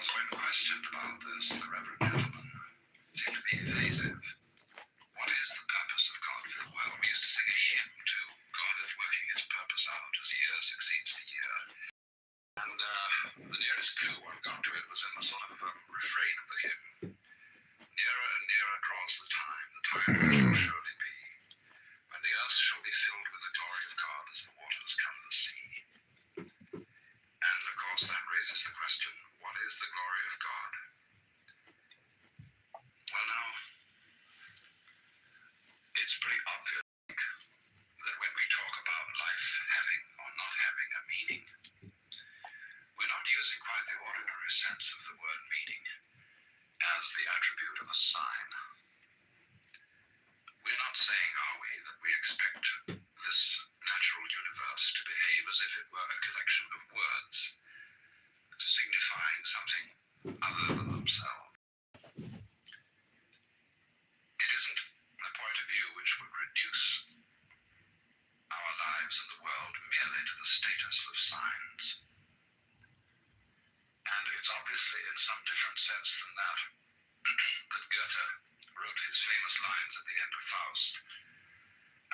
because when questioned about this, the Reverend gentleman seemed to be evasive. What is the purpose of God for the world? We used to sing a hymn to God is working his purpose out as year succeeds to year. And the nearest clue one got to it was in the sort of refrain of the hymn. Nearer and nearer draws the time there shall surely be, when the earth shall be filled with the glory of God as the waters cover the sea. And of course that raises the question, what is the glory of God? Well now, it's pretty obvious that when we talk about life having or not having a meaning, we're not using quite the ordinary sense of the word meaning as the attribute of a sign. We're not saying, are we, that we expect this natural universe to behave as if it were a collection of words signifying something other than themselves. It isn't a point of view which would reduce our lives and the world merely to the status of signs. And it's obviously in some different sense than that that Goethe wrote his famous lines at the end of Faust.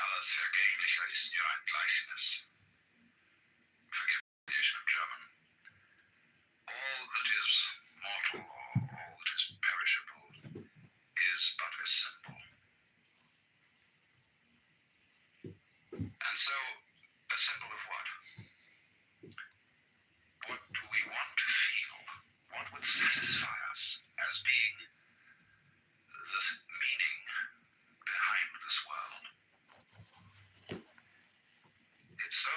Alles Vergänglicher ist nur ein Gleichnis. Forgive the pronunciation of German. All that is mortal or all that is perishable is but a symbol. And so, a symbol of what? What do we want to feel? What would satisfy us as being the meaning behind this world? It's so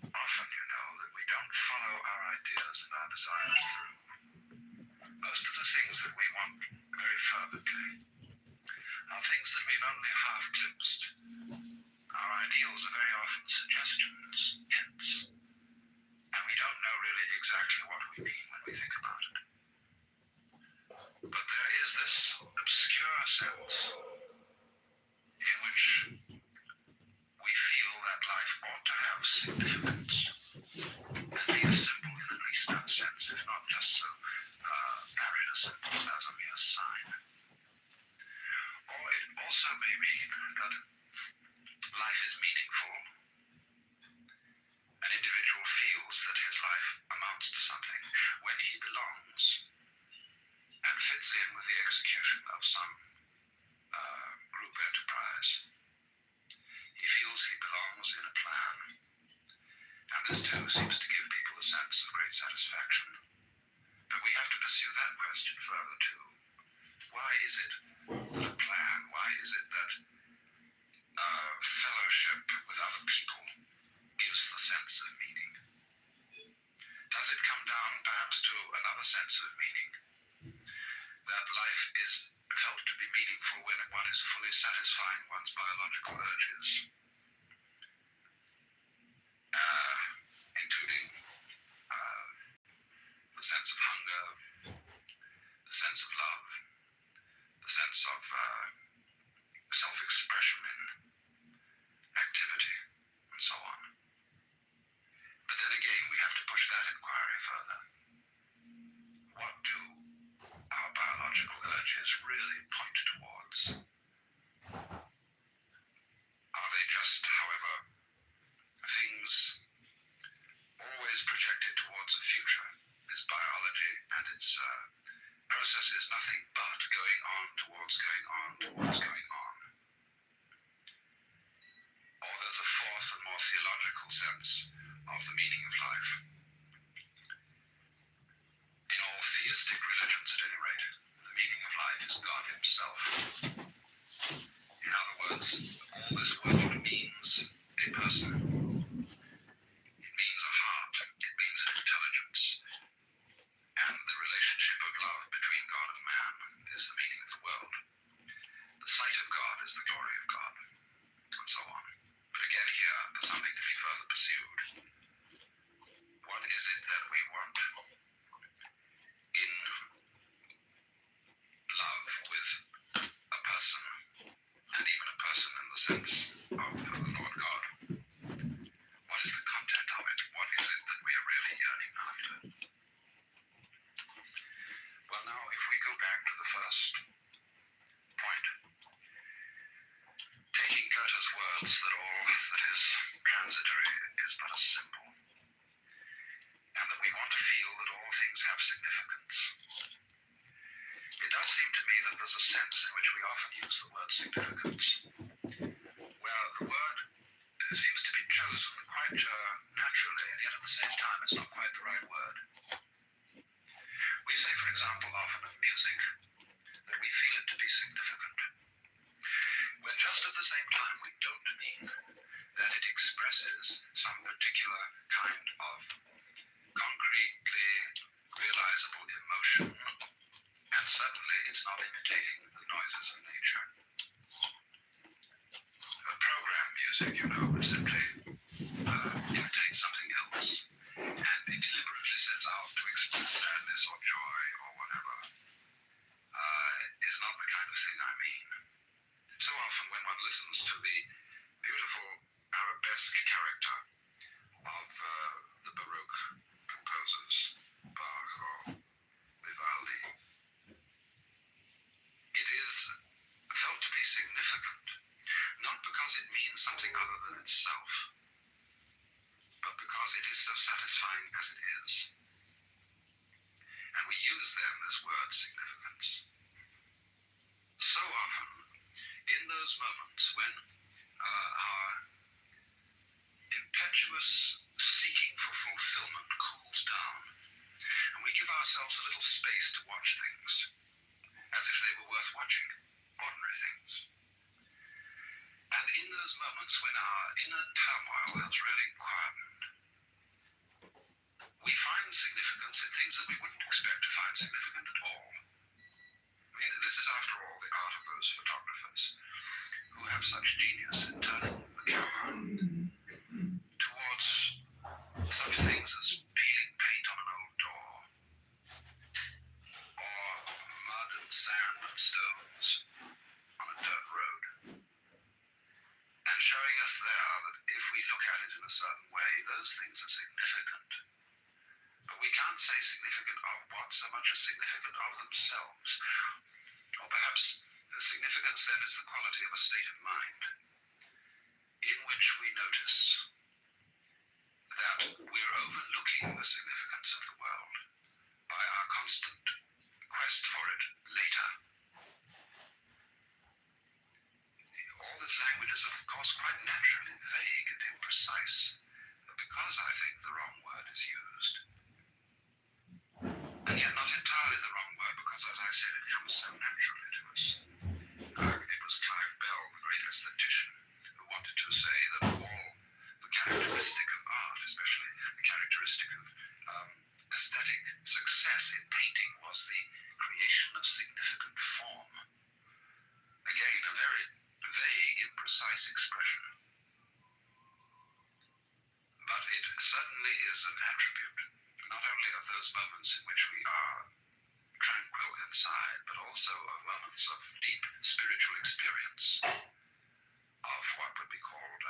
often, that we don't follow our ideas and our desires through. Most of the things that we want very fervently are things that we've only half glimpsed. Our ideals are very often suggestions, hints, and we don't know really exactly what we mean when we think about it. But there is this obscure sense in which we feel that life ought to have significance and be a symbol in at least that sense, if not just so buried a symbol as a mere sign. Or it also may mean that life is meaningful. An individual feels that his life amounts to something when he belongs and fits in with the execution of some group enterprise. He feels he belongs in a plan, and this too seems to give people a sense of great satisfaction. But we have to pursue that question further too. Why is it that a plan, why is it that fellowship with other people gives the sense of meaning? Does it come down perhaps to another sense of meaning? That life is felt to be meaningful when one is fully satisfying one's biological urges, including the sense of hunger, the sense of love, the sense of self-expression in activity, and so on. But then again, we have to push that inquiry further. What do our biological urges really point towards? Are they just, however, things always projected towards a future? Is biology and its process is nothing but going on towards going on towards going on? Or there's a fourth and more theological sense of the meaning of life. In all theistic religions, at any rate, the meaning of life is God himself. In other words, all this word means a person. It means a heart. It means an intelligence. And the relationship of love between God and man is the meaning of the world. The sight of God is the glory of God, and so on. But again here, there's something to be further pursued. What is it that we want in love with a person, and even a person in the sense of the Lord God? What is the content of it? What is it that we are really yearning after? first point. Taking Goethe's words that all that is transitory is but a symbol, and that we want to feel that all things have significance. It does seem to me that there's a sense in which we often use the word significance, where the word seems to be chosen quite naturally, and yet at the same time it's not quite the right word. We say, for example, often of music, that we feel it to be significant, when just at the same time we don't mean that it expresses some particular kind of concretely realizable emotion, and certainly it's not imitating the noises of nature. A program music, would simply imitate something else, and it deliberately sets out to express sadness or joy or whatever, is not the kind of thing I mean. So often when one listens to the beautiful arabesque character of the Baroque composers, Bach or Vivaldi, it is felt to be significant, not because it means something other than itself, but because it is so satisfying as it is. And we use then this word significance. So often, in those moments when our impetuous seeking for fulfillment cools down, and we give ourselves a little space to watch things as if they were worth watching, ordinary things. And in those moments when our inner turmoil has really quietened, we find significance in things that we wouldn't expect to find significant at all. I mean, this is after all the art of those photographers who have such genius in turning the camera towards such things as peeling paint on an old door, or mud and sand and stones on a dirt road, and showing us there that if we look at it in a certain way, those things are significant. But we can't say significant of what so much as significant of themselves. Or perhaps significance then is the quality of a state of mind in which we notice that we're overlooking the significance of the world by our constant quest for it later. All this language is, of course, quite naturally vague and imprecise, because I think the wrong word is used. And yet not entirely the wrong word, because, as I said, it comes so naturally to us. It was Clive Bell, the great aesthetician, who wanted to say that all the characteristic of art, especially the characteristic of aesthetic success in painting, was the creation of significant form. Again, a very vague, imprecise expression. But it certainly is an attribute, not only of those moments in which we are tranquil inside, but also of moments of deep spiritual experience, of what would be called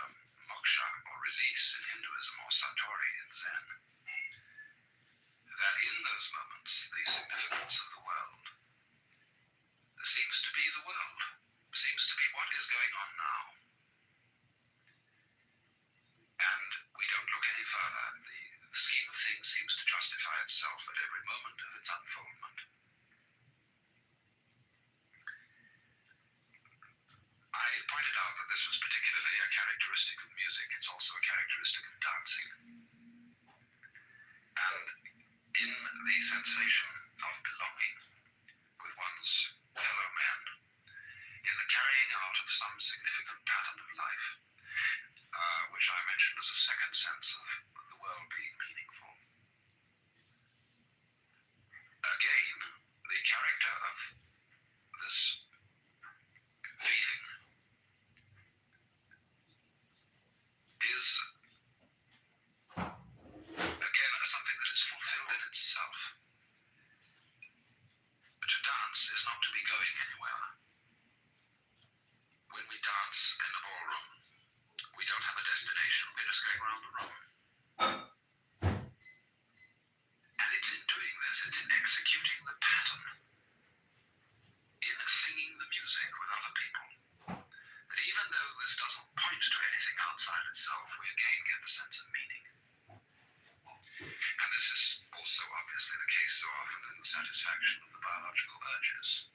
moksha, or release in Hinduism, or satori in Zen. That in those moments, the significance of the world seems to be the world, seems to be what is going on now. And we don't look any further. The scheme of things seems to justify itself at every moment of its unfoldment. I pointed out that this was particularly a characteristic of music. It's also a characteristic of dancing. And in the sensation of belonging with one's fellow men, in the carrying out of some significant pattern of life, which I mentioned as a second sense of the world being meaningful. Again, the character of this feeling is, again, something that is fulfilled in itself. To dance is not to be going anywhere. When we dance in the ballroom, we don't have a destination, we're just going around the room. And it's in doing this, it's in executing the pattern, music with other people. But even though this doesn't point to anything outside itself, we again get the sense of meaning. And this is also obviously the case so often in the satisfaction of the biological urges.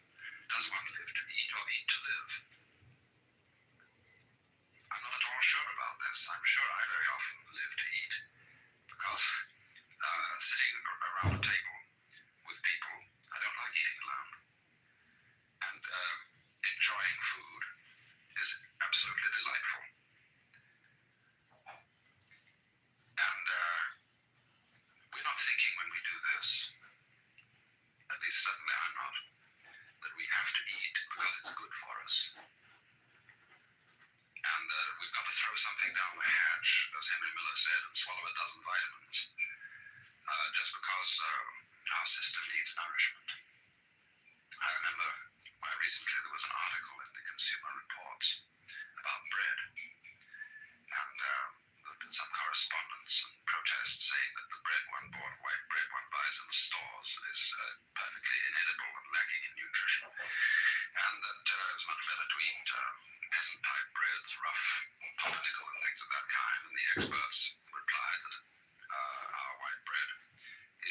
Does one live to eat or eat to live? I'm not at all sure about this. I'm sure I very often live to eat because sitting around a table with people, I don't like eating alone. And enjoying food is absolutely delightful. And we're not thinking when we do this, at least certainly I'm not, that we have to eat because it's good for us. And we've got to throw something down the hatch, as Henry Miller said, and swallow a dozen vitamins, just because our system needs nourishment. I remember why recently there was an article in the Consumer Reports about bread, and there had been some correspondence and protests saying that the white bread one buys in the stores is perfectly inedible and lacking in nutrition, and that it was much better to eat peasant-type breads, rough pumpernickel and things of that kind. And the experts replied that our white bread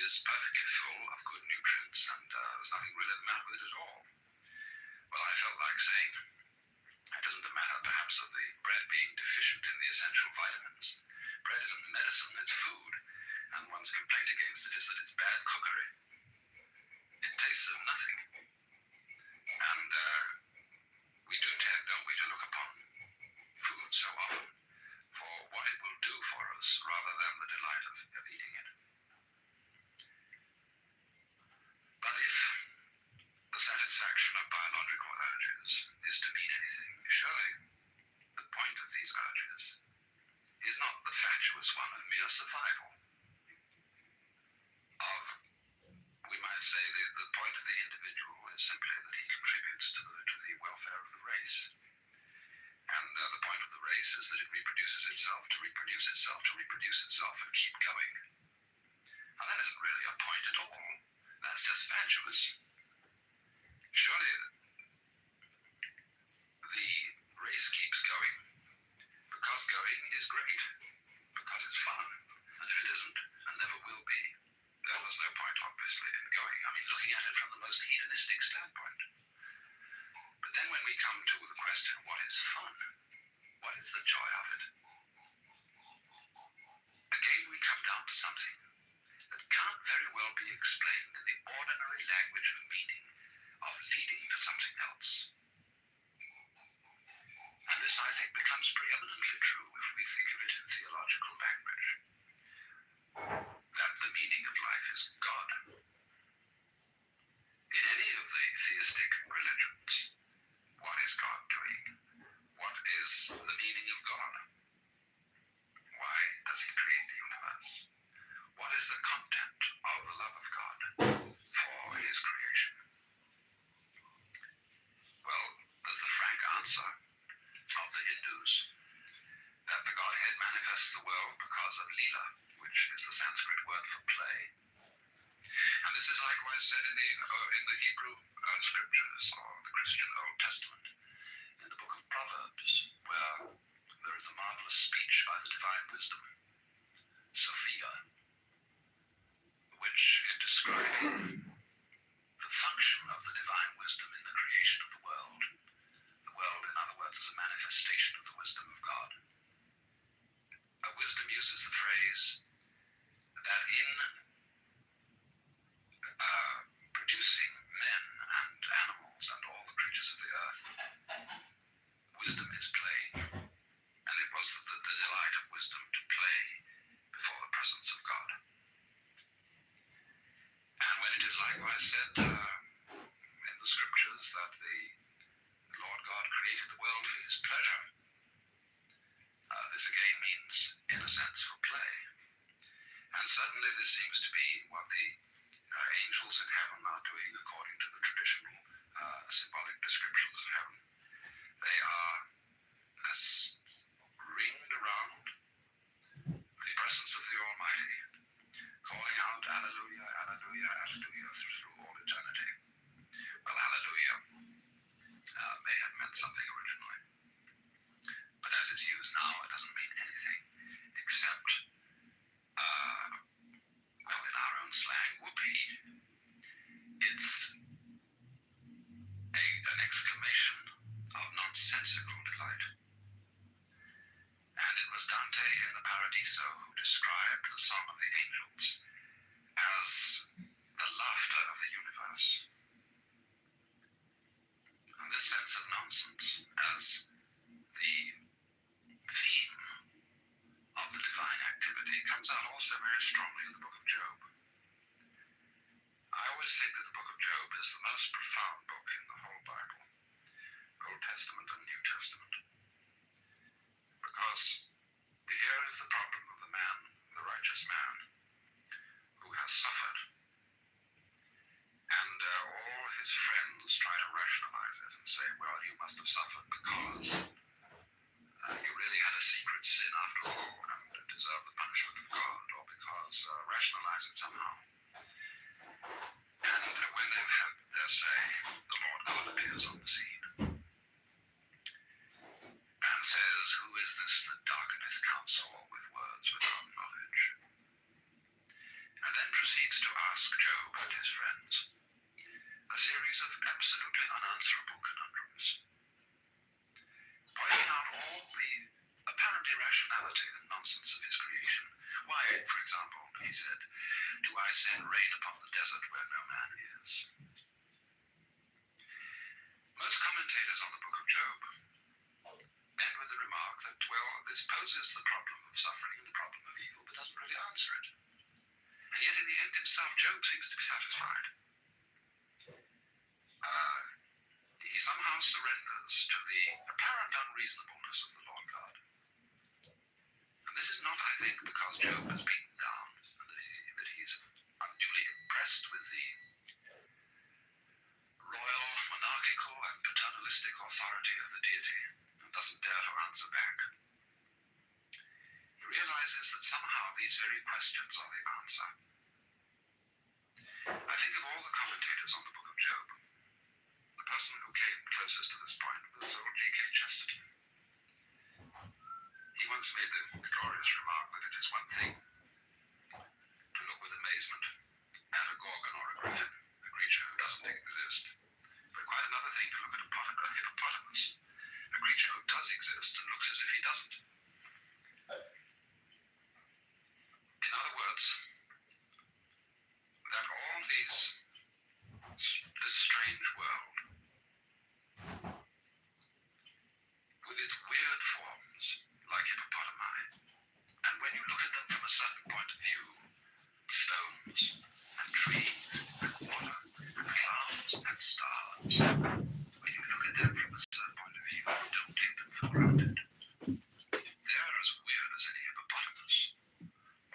is perfectly full of good nutrients, and there's nothing really the matter with it at all. Well, I felt like saying, it doesn't matter perhaps of the bread being deficient in the essential vitamins. Bread isn't medicine, it's food, and one's complaint against it is that it's bad cookery. It tastes of nothing. And we do tend, don't we, to look upon food so often for what it will do for us rather than the delight of eating it. But if the satisfaction of biological urges is to mean anything, surely the point of these urges is not the fatuous one of mere survival. We might say the point of the individual is simply that he contributes to the welfare of the race. And the point of the race is that it reproduces itself to reproduce itself to reproduce itself and keep going. Now that isn't really a point at all. That's just fatuous. Surely the race keeps going because going is great, because it's fun, and if it isn't, and never will be, then there's no point obviously in going. I mean, looking at it from the most hedonistic standpoint. But then when we come to the question, what is fun? What is the joy of it? Again, we come down to something that can't very well be explained in the ordinary language of meaning, of leading to something else. And this, I think, becomes preeminently true if we think of it in theological language. That the meaning of life is God. In any of the theistic religions, what is God doing? What is the meaning of God? Why does he create the universe? What is the content of the love of God for his creation? Well, there's the frank answer of the Hindus, that the Godhead manifests the world because of Leela, which is the Sanskrit word for play. And this is likewise said in the Hebrew scriptures, or the Christian Old Testament, in the book of Proverbs, where there is a marvelous speech by the divine wisdom, Sophia, which in describing the function of the divine wisdom in the creation of the world, in other words, is a manifestation of the wisdom of God. Wisdom uses the phrase that in producing men and animals and all the creatures of the earth, wisdom is playing, and it was the delight of wisdom to play before the presence of God. And when it is likewise said in the scriptures that the Lord God created the world for his pleasure, this again means, in a sense, for play. And certainly this seems to be what the angels in heaven are doing according to the traditional symbolic descriptions of heaven. They are ringed around the presence of the Almighty, calling out, Alleluia, Alleluia, Alleluia, through all eternity. Well, Alleluia may have meant something originally. But as it's used now, it doesn't mean anything except, well, in our own slang, whoopee. It's an exclamation of nonsensical delight. And it was Dante in the Paradiso who described the Song of the Angels as the laughter of the universe. And this sense of nonsense as the theme of the divine activity comes out also very strongly in the book of Job. I always think that the book of Job is the most profound book in the whole Bible, Old Testament and New Testament. Because here is the problem of the man, the righteous man, who has suffered. And all his friends try to rationalize it and say, well, you must have suffered because you really had a secret sin after all and deserve the punishment of God, or because rationalize it somehow. And when they've had their say, the Lord God appears on the scene and says, who is this that darkeneth counsel with words without knowledge? And then proceeds to ask Job and his friends a series of absolutely unanswerable conundrums, pointing out all the apparent irrationality and nonsense of his creation. Why, for example, he said, do I send rain upon the desert where no man is? Most commentators on the book of Job end with the remark that, well, this poses the problem of suffering and the problem of evil, but doesn't really answer it. And yet in the end himself, Job seems to be satisfied. He somehow surrenders to the apparent unreasonableness of the Lord God. And this is not, I think, because Job is beaten down, and that he's unduly impressed with the royal, monarchical, and paternalistic authority of the deity, and doesn't dare to answer back. He realizes that somehow these very questions are the answer. I think of all the commentators on the book of Job, the person who came closest to this point was old G.K. Chesterton. He once made the glorious remark that it is one thing to look with amazement at a gorgon or a griffin, a creature who doesn't exist, but quite another thing to look at a hippopotamus, a creature who does exist and looks as if he doesn't. In other words, that all this strange world, with its weird forms, like hippopotami, and when you look at them from a certain point of view, stones and trees and water and clouds and stars, when you look at them from a certain point of view, you don't take them for granted. They're as weird as any hippopotamus,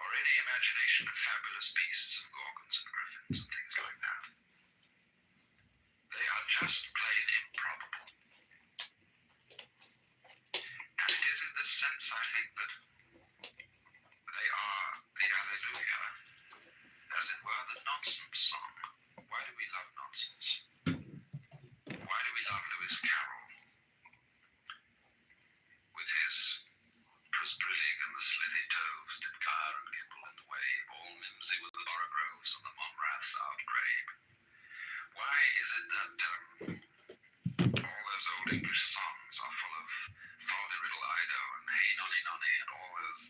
or any imagination of fabulous beasts of gorgons and griffins and things like that. They are just plain improbable. And it is in this sense, I think, that they are the Alleluia, as it were, the nonsense song. Why do we love nonsense? Why do we love Lewis Carroll? With his Prosbrillig and the slithy toves did gyre and gimble in the wave, all mimsy with the borogroves and the Monraths outgrabe. Why is it that all those old English songs are full of Fol-de-riddle-ido and Hey Nonny Nonny and all those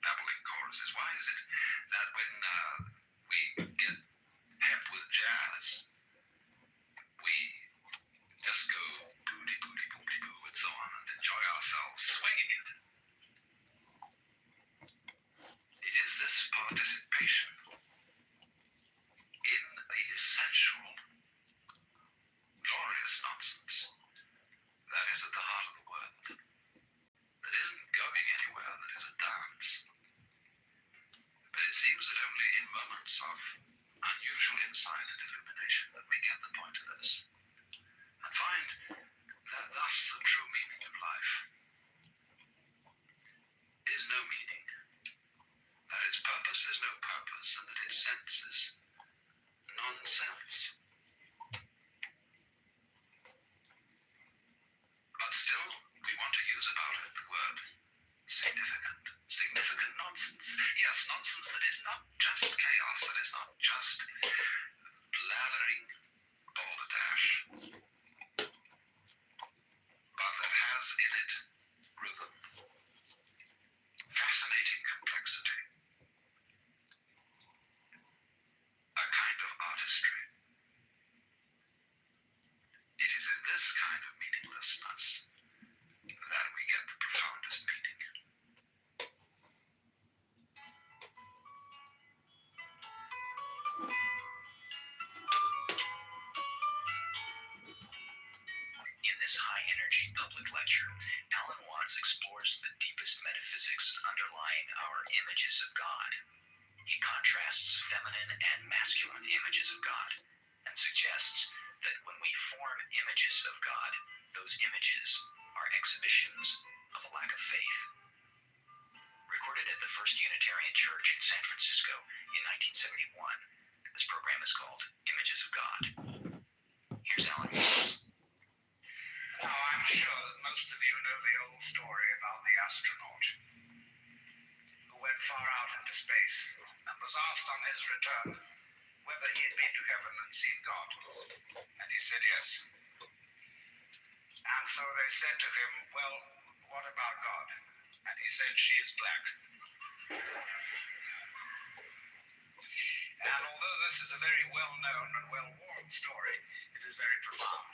babbling choruses? Why is it that when we get hep with jazz, we just go booty booty booty boo and so on and enjoy ourselves swinging it? It is this participation in the essential, glorious nonsense that is at the heart of the world, that isn't going anywhere, that is a dance. But it seems that only in moments of unusual insight and illumination that we get the point of this, and find that thus the true meaning of life is no meaning, that its purpose is no purpose, and that its sense is nonsense. mystery. It is in this kind of meaninglessness that we get the profoundest meaning. In this high-energy public lecture, Alan Watts explores the deepest metaphysics underlying our images of God. He contrasts feminine and masculine images of God and suggests that when we form images of God, those images are exhibitions of a lack of faith. Recorded at the First Unitarian Church in San Francisco in 1971, this program is called Images of God. Here's Alan Watts. Now, I'm sure that most of you know the old story about the astronaut who went far out into space and was asked on his return whether he had been to heaven and seen God. And he said yes. And so they said to him, well, what about God? And he said, she is black. And although this is a very well-known and well-worn story, it is very profound.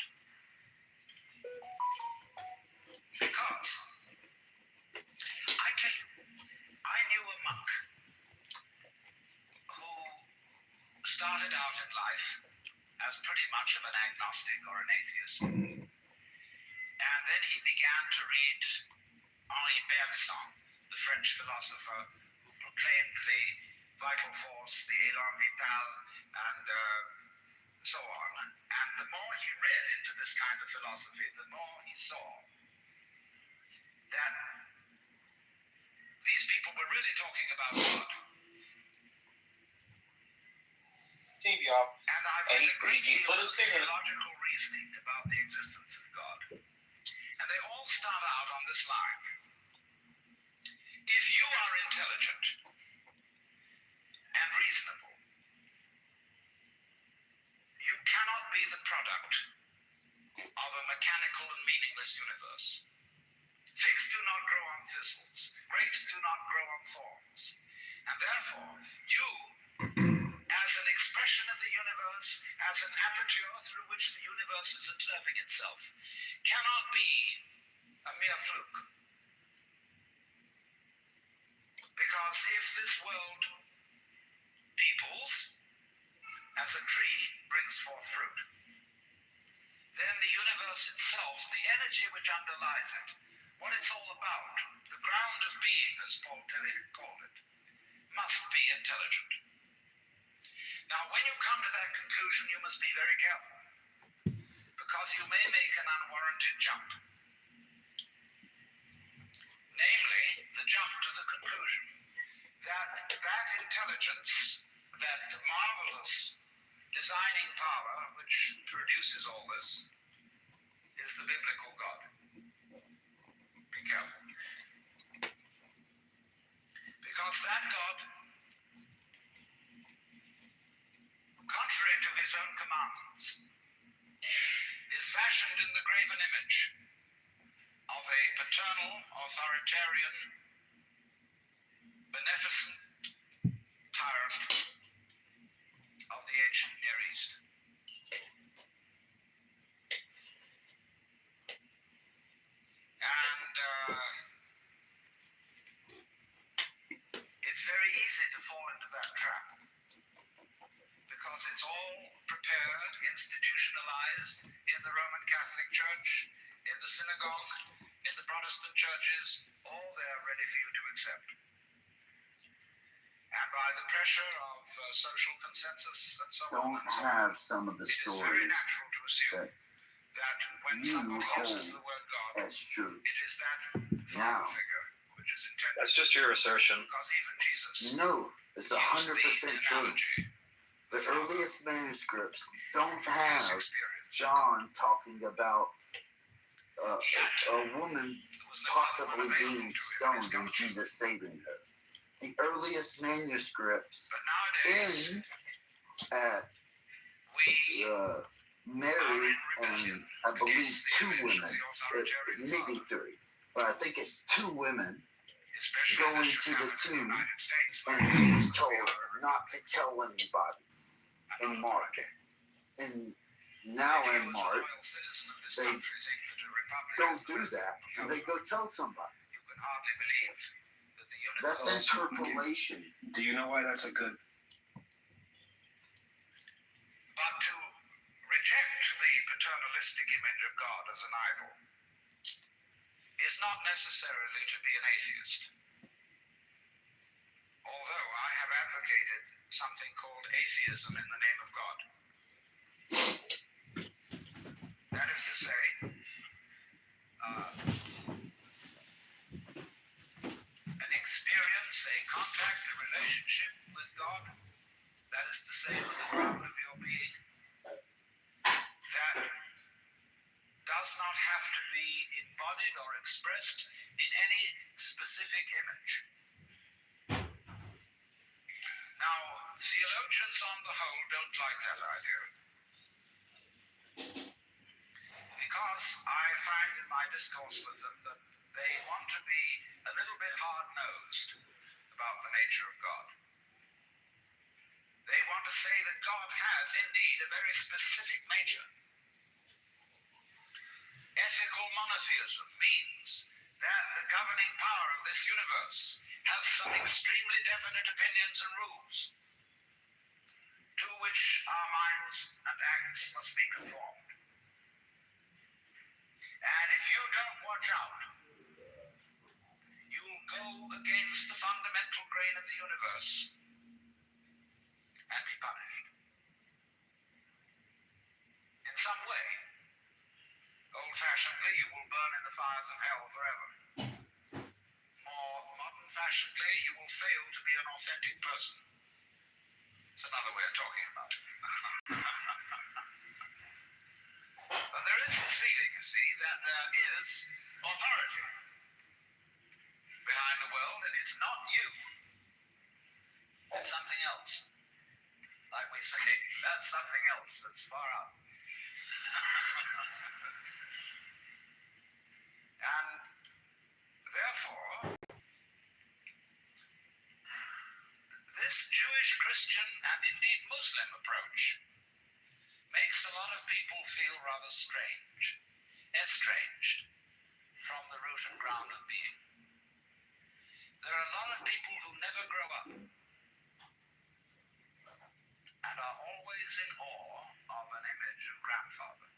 Because, I tell you, I knew a monk who started out in life as pretty much of an agnostic or an atheist. And then he began to read Henri Bergson, the French philosopher who proclaimed the vital force, the élan vital, and so on. And the more he read into this kind of philosophy, the more he saw that these people were really talking about God. Team, y'all. And I made a great deal of theological reasoning about the existence of God. And they all start out on this line. If you are intelligent and reasonable, you cannot be the product of a mechanical and meaningless universe. Figs do not grow on thistles. Grapes do not grow on thorns. And therefore, you, as an expression of the universe, as an aperture through which the universe is observing itself, cannot be a mere fluke. Because if this world peoples, as a tree brings forth fruit, then the universe itself, the energy which underlies it, what it's all about, the ground of being, as Paul Tillich called it, must be intelligent. Now, when you come to that conclusion, you must be very careful, because you may make an unwarranted jump. Namely, the jump to the conclusion that intelligence, that marvelous designing power which produces all this, is the biblical God. Be careful. Because that God, contrary to his own commandments, is fashioned in the graven image of a paternal, authoritarian, beneficent tyrant of the ancient Near East. And it's very easy to fall into that trap, because it's all prepared, institutionalized in the Roman Catholic Church, in the synagogue, in the Protestant churches, all there ready for you to accept. And by the pressure of social consensus and so on and so on, some of the it is very natural to assume that when somebody uses the word God, as true. it is that Now, father figure which is intended. That's just your assertion. Because even Jesus No, it's 100% true. The earliest manuscripts don't have John talking about a woman possibly being stoned and Jesus saving her. The earliest manuscripts end at Mary and I believe 2 women, maybe 3, but I think it's 2 women going to the tomb, and he's told not to tell anybody. in March. And now in March, they don't do that, and they go tell somebody. You can hardly believe that the That's interpolation. Do you know why that's a good? But to reject the paternalistic image of God as an idol is not necessarily to be an atheist. Although I have advocated something called atheism in the name of God. That is to say, an experience, a contact, a relationship with God, that is to say, with the ground of your being, that does not have to be embodied or expressed in any specific image. Now, theologians on the whole don't like that idea, because I find in my discourse with them that they want to be a little bit hard-nosed about the nature of God. They want to say that God has indeed a very specific nature. Ethical monotheism means that the governing power of this universe has some extremely definite opinions and rules to which our minds and acts must be conformed. And if you don't watch out, you'll go against the fundamental grain of the universe and be punished in some way. Old-fashionedly, you will burn in the fires of hell forever. More modern-fashionedly, you will fail to be an authentic person. It's another way of talking about it. But there is this feeling, you see, that there is authority behind the world, and it's not you. It's something else. Like we say, that's something else that's far out. And therefore, this Jewish, Christian, and indeed Muslim approach makes a lot of people feel rather strange, estranged from the root and ground of being. There are a lot of people who never grow up and are always in awe of an image of grandfather.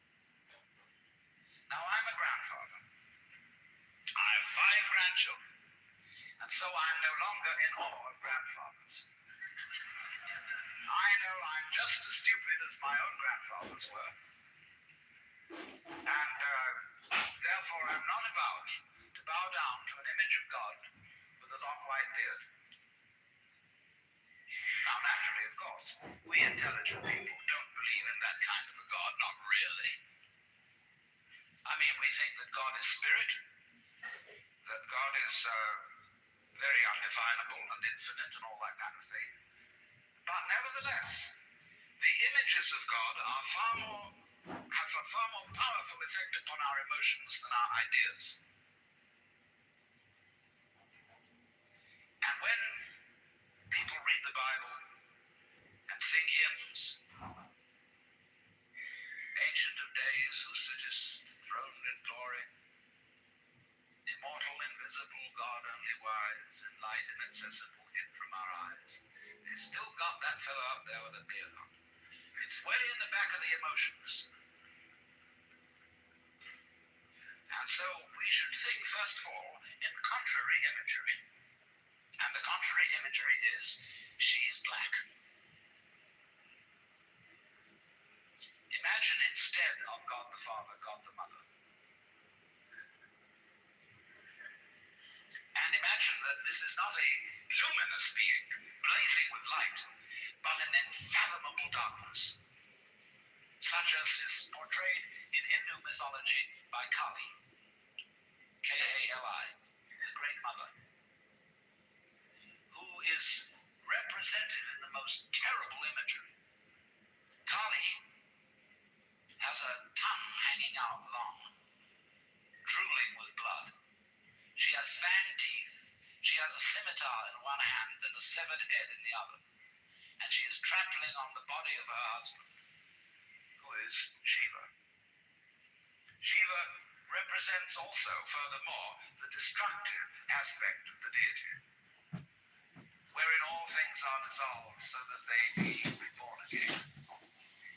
Now, I'm a grandfather. I have 5 grandchildren, and so I'm no longer in awe of grandfathers. I know I'm just as stupid as my own grandfathers were, and therefore I'm not about to bow down to an image of God with a long white beard. Now, naturally, of course, we intelligent people don't believe in that kind of a God, not really. I mean, we think that God is spirit, that God is very undefinable and infinite and all that kind of thing. But nevertheless, the images of God are have a far more powerful effect upon our emotions than our ideas. And when people read the Bible and sing hymns, Ancient of Days, who sittest throned in glory, immortal, invisible, God only wise, in light inaccessible, hid from our eyes. They still got that fellow out there with a beard on. It's way in the back of the emotions. And so we should think, first of all, in contrary imagery. And the contrary imagery is, she's black. Imagine instead of God the Father, God the Mother. And imagine that this is not a luminous being, blazing with light, but an unfathomable darkness, such as is portrayed in Hindu mythology by Kali, K-A-L-I, the Great Mother, who is represented in the most terrible imagery. Kali has a tongue hanging out long, drooling with blood. She has fanged teeth. She has a scimitar in one hand and a severed head in the other. And she is trampling on the body of her husband, who is Shiva. Shiva represents also, furthermore, the destructive aspect of the deity, wherein all things are dissolved so that they be reborn again.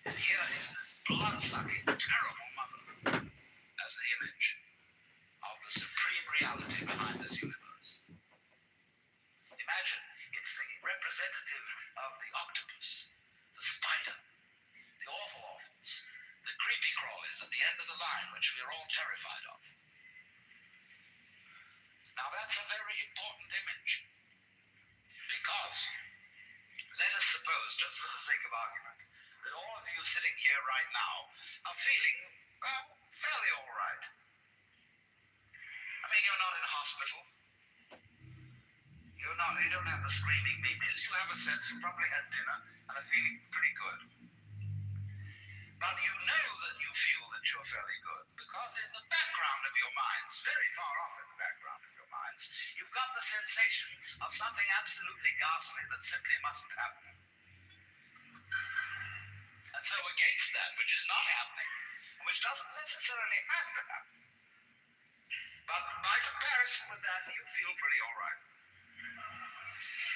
And here is this blood-sucking, terrible mother as the image of the supreme reality behind this universe. Imagine, it's the representative of the octopus, the spider, the awful-awfuls, the creepy crawlies at the end of the line, which we are all terrified of. Now that's a very important image, because let us suppose, just for the sake of argument, that all of you sitting here right now are feeling, well, fairly all right. I mean, you're not in hospital. You don't have the screaming memes. You have a sense, you probably had dinner and are feeling pretty good. But you know that you feel that you're fairly good because in the background of your minds, very far off in the background of your minds, you've got the sensation of something absolutely ghastly that simply mustn't happen. And so against that which is not happening, and which doesn't necessarily have to happen, but by comparison with that, you feel pretty all right.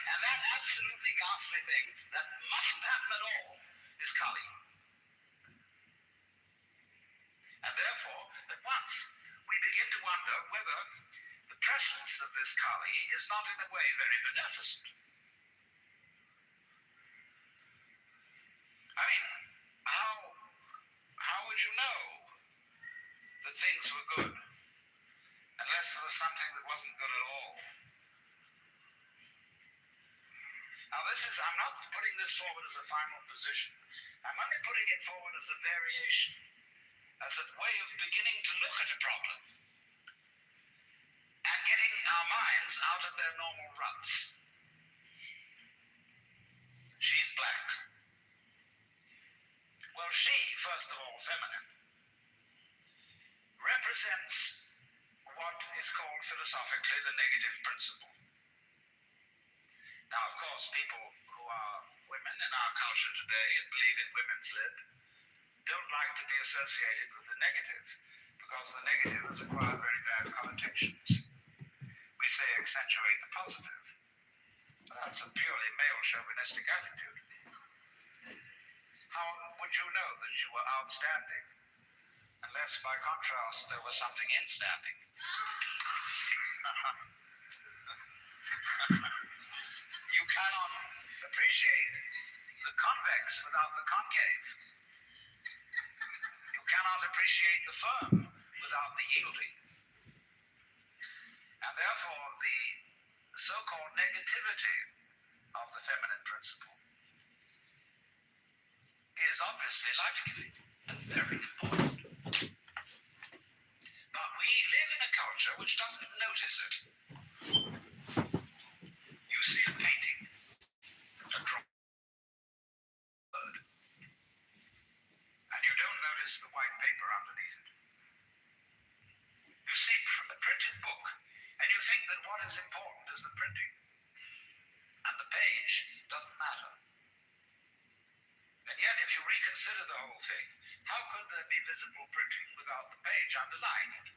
And that absolutely ghastly thing that mustn't happen at all is Kali. And therefore, at once, we begin to wonder whether the presence of this Kali is not in a way very beneficent. I mean, how would you know that things were good unless there was something that wasn't good at all? Now I'm not putting this forward as a final position. I'm only putting it forward as a variation, as a way of beginning to look at a problem and getting our minds out of their normal ruts. She's black. Well, she, first of all, feminine, represents what is called philosophically the negative principle. Now, of course, people who are women in our culture today and believe in women's lib don't like to be associated with the negative because the negative has acquired very bad connotations. We say accentuate the positive. That's a purely male chauvinistic attitude. How would you know that you were outstanding unless, by contrast, there was something instanding? You cannot appreciate the convex without the concave. You cannot appreciate the firm without the yielding. And therefore, the so-called negativity of the feminine principle is obviously life-giving and very important. But we live in a culture which doesn't notice it. You see a painting, a drawing, and you don't notice the white paper underneath it. You see a printed book, and you think that what is important is the printing, and the page doesn't matter. And yet, if you reconsider the whole thing, how could there be visible printing without the page underlying it?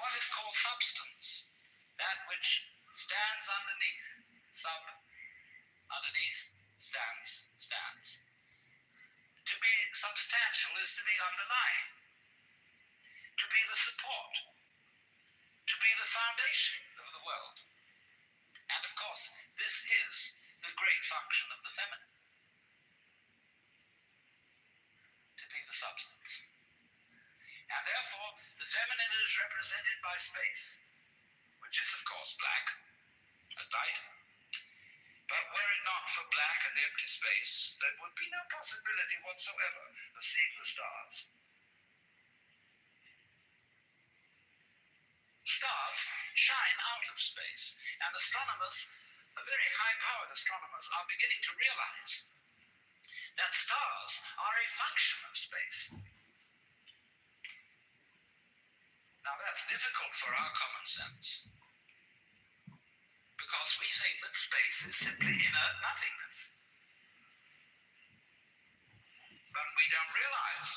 What is called substance, that which stands underneath, underneath, stands. To be substantial is to be underlying, to be the support, to be the foundation of the world. And of course, this is the great function of the feminine. To be the substance. And therefore, the feminine is represented by space, which is of course black at night. But were it not for black and empty space, there would be no possibility whatsoever of seeing the stars. Stars shine out of space, and astronomers, very high-powered astronomers, are beginning to realize that stars are a function of space. Now that's difficult for our common sense, because because we think that space is simply inert nothingness. But we don't realize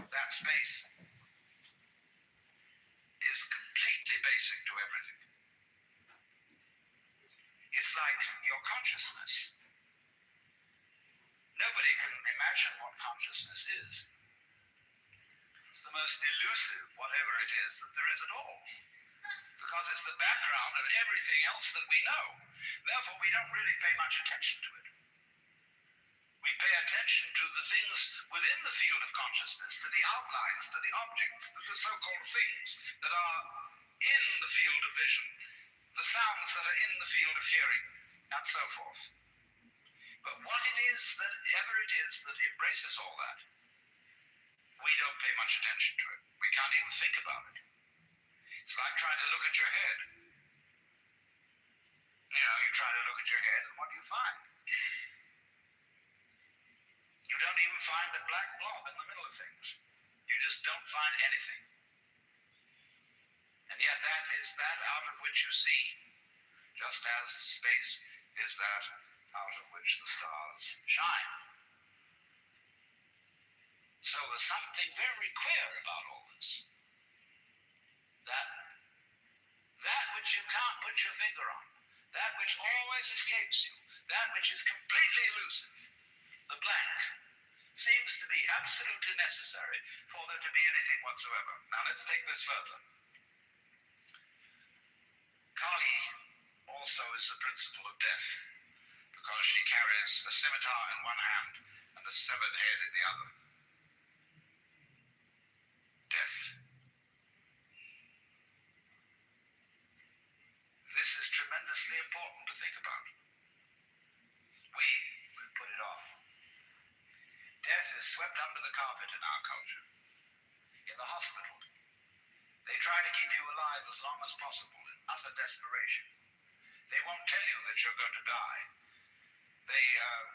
that space is completely basic to everything. It's like your consciousness. Nobody can imagine what consciousness is. It's the most elusive, whatever it is, that there is at all. Because it's the background of everything else that we know. Therefore, we don't really pay much attention to it. We pay attention to the things within the field of consciousness, to the outlines, to the objects, to the so-called things that are in the field of vision, the sounds that are in the field of hearing, and so forth. But what it is that ever it is that embraces all that, we don't pay much attention to it. We can't even think about it. It's like trying to look at your head. You know, you try to look at your head, and what do you find? You don't even find a black blob in the middle of things. You just don't find anything. And yet that is that out of which you see, just as space is that out of which the stars shine. So there's something very queer about all this. That which you can't put your finger on, that which always escapes you, that which is completely elusive, the blank, seems to be absolutely necessary for there to be anything whatsoever. Now let's take this further. Kali also is the principle of death, because she carries a scimitar in one hand and a severed head in the other. Death. This is tremendously important to think about. We put it off. Death is swept under the carpet in our culture. In the hospital, they try to keep you alive as long as possible in utter desperation. They won't tell you that you're going to die.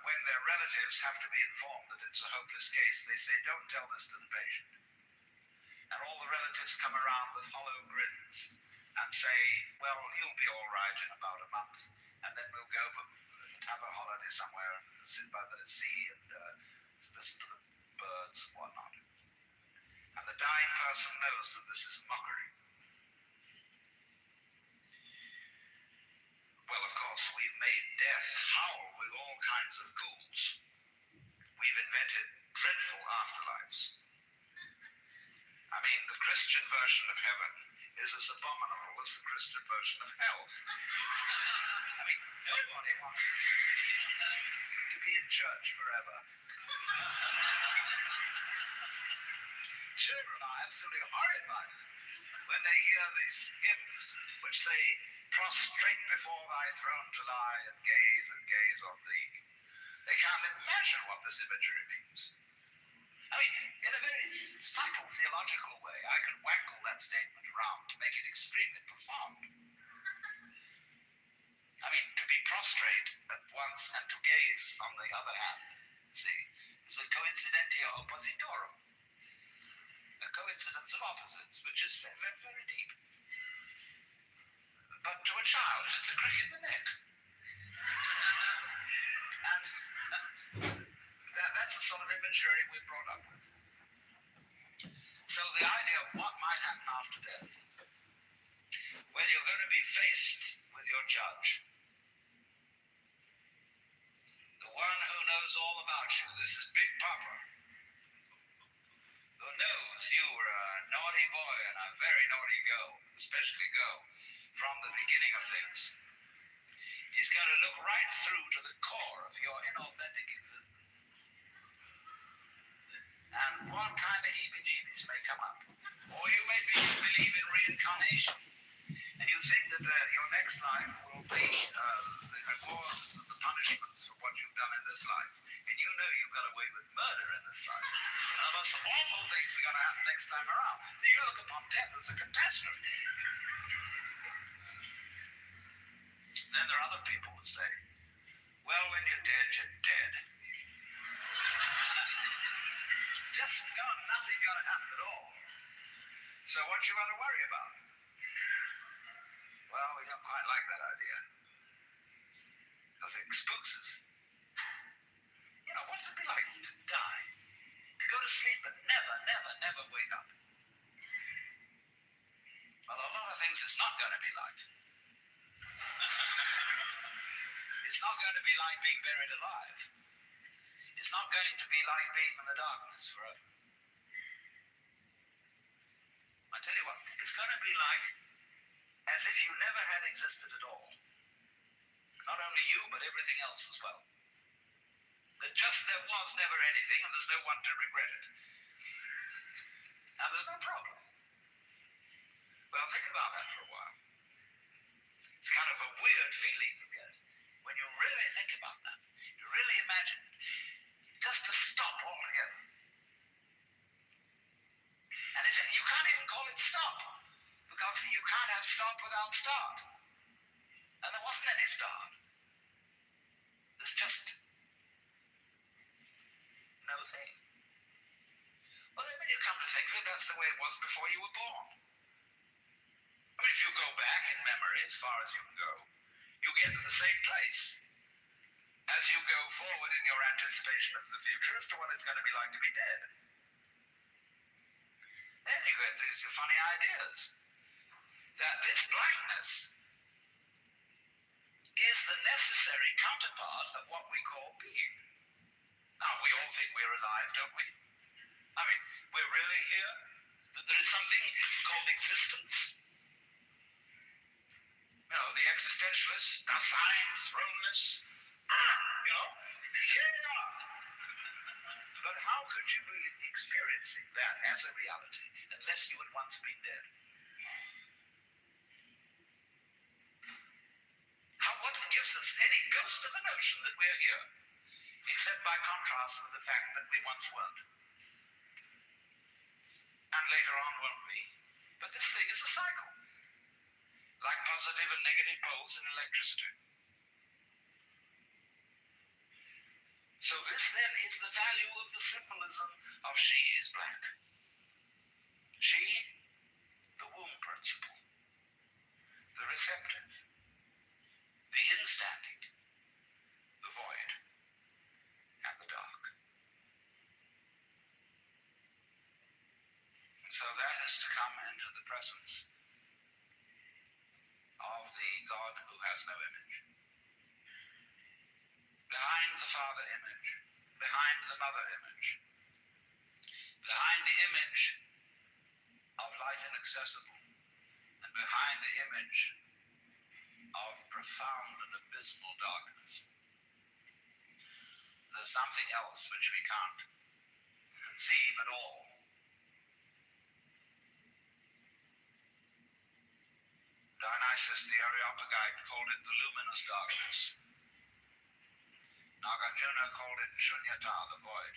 When their relatives have to be informed that it's a hopeless case, they say, don't tell this to the patient. And all the relatives come around with hollow grins and say, well, you'll be all right in about a month, and then we'll go have a holiday somewhere and sit by the sea and listen to the birds and whatnot. And the dying person knows that this is mockery. Well, of course, we've made death howl with all kinds of ghouls. We've invented dreadful afterlives. I mean, the Christian version of heaven is as abominable as the Christian version of hell. I mean, nobody wants to be in church forever. Children are absolutely horrified when they hear these hymns which say, prostrate before thy throne to lie and gaze on thee. They can't imagine what this imagery means. I mean, in a very subtle theological way, I can waggle that statement around to make it extremely profound. I mean, to be prostrate at once and to gaze on the other hand, see, is a coincidentia oppositorum. A coincidence of opposites, which is very, very, very deep. But to a child, it's a crick in the neck. And that's the sort of imagery we're brought up with. So the idea of what might happen after death, when you're going to be faced with your judge, the one who knows all about you, this is Big Papa, who knows you were a naughty boy and a very naughty girl, especially girl, from the beginning of things. He's going to look right through to the core of your inauthentic existence. And what kind of heebie-jeebies may come up. Or you may believe in reincarnation, and you think that your next life will be the rewards and the punishments for what you've done in this life. And you know you've got away with murder in this life. And the most awful things are going to happen next time around. So you look upon death as a catastrophe. Then there are other people who say, well, when you're dead, you're dead. Just nothing going to happen at all. So what you got to worry about? Well, we don't quite like that idea. The thing spooks us. You know, what's it be like to die? To go to sleep and never wake up? Well, a lot of things it's not going to be like. It's not going to be like being buried alive. It's not going to be like being in the darkness forever. I tell you what, it's going to be like as if you never had existed at all. Not only you, but everything else as well. That just there was never anything, and there's no one to regret it. And there's no problem. Well, think about that for a while. It's kind of a weird feeling you get when you really think about that. You really imagine just to stop altogether. And you can't even call it stop, because you can't have stop without start. And there wasn't any start. There's just no thing. Well, then when you come to think of it, that's the way it was before you were born. I mean, if you go back in memory as far as you can go, you get to the same place as you go forward in your anticipation of the future as to what it's going to be like to be dead. Then you get these funny ideas that this blankness is the necessary counterpart of what we call being. Now, we all think we're alive, don't we? I mean, we're really here? That there is something called existence? You know, the existentialists, Dasein, thrownness, you know, here they are. But how could you be experiencing that as a reality unless you had once been dead? What gives us any ghost of a notion that we're here, except by contrast with the fact that we once weren't? And later on won't be. But this thing is a cycle, like positive and negative poles in electricity. So this then is the value of the symbolism of she is black. She, the womb principle, the receptive, the instanding, the void, and the dark. And so that is to come into the presence of the God who has no image. Behind the Father image, behind the Mother image, behind the image of light inaccessible, and behind the image of profound and abysmal darkness, there's something else which we can't conceive at all. Dionysus the Areopagite called it the luminous darkness. Nagarjuna called it Shunyata, the void.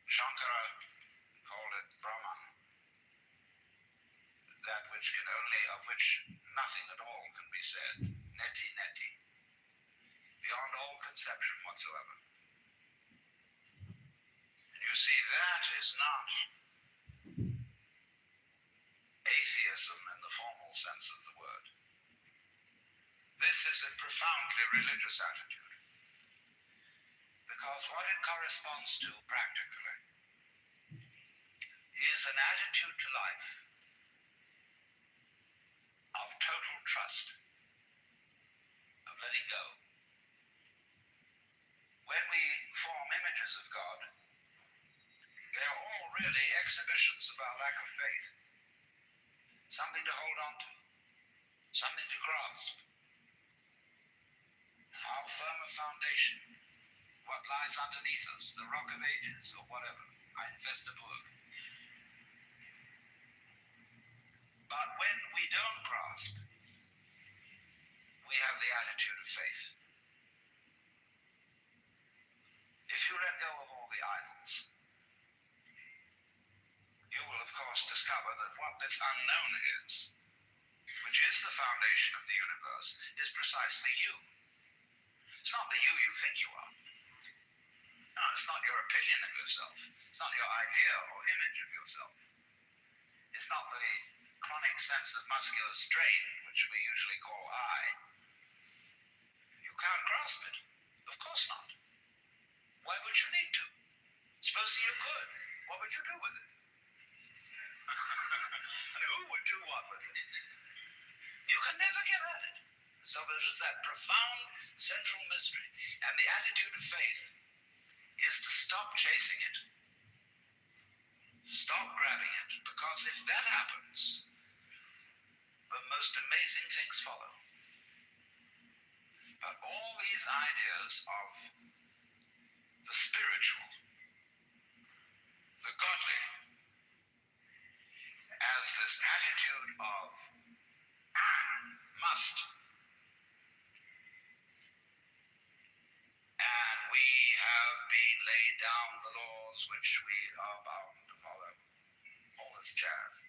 Shankara called it Brahman, that which can only, of which nothing at all can be said, neti neti, beyond all conception whatsoever. And you see, that is not atheism in the formal sense of the word. This is a profoundly religious attitude, because what it corresponds to practically is an attitude to life of total trust, of letting go. When we form images of God, they are all really exhibitions of our lack of faith, something to hold on to, something to grasp. How firm a foundation, what lies underneath us, the rock of ages, or whatever, ein feste Burg. But when we don't grasp, we have the attitude of faith. If you let go of all the idols, you will of course discover that what this unknown is, which is the foundation of the universe, is precisely you. It's not the you think you are. No, it's not your opinion of yourself. It's not your idea or image of yourself. It's not the chronic sense of muscular strain which which we usually call I, you can't grasp it. Of course not. Why would you need to? Supposing you could, what would you do with it? And who would do what with it? You can never get at it. So there is that profound central mystery. And the attitude of faith is to stop chasing it. Stop grabbing it. Because if that happens, the most amazing things follow. But all these ideas of the spiritual, the godly, as this attitude of must. And we have been laid down the laws which we are bound to follow. All this jazz.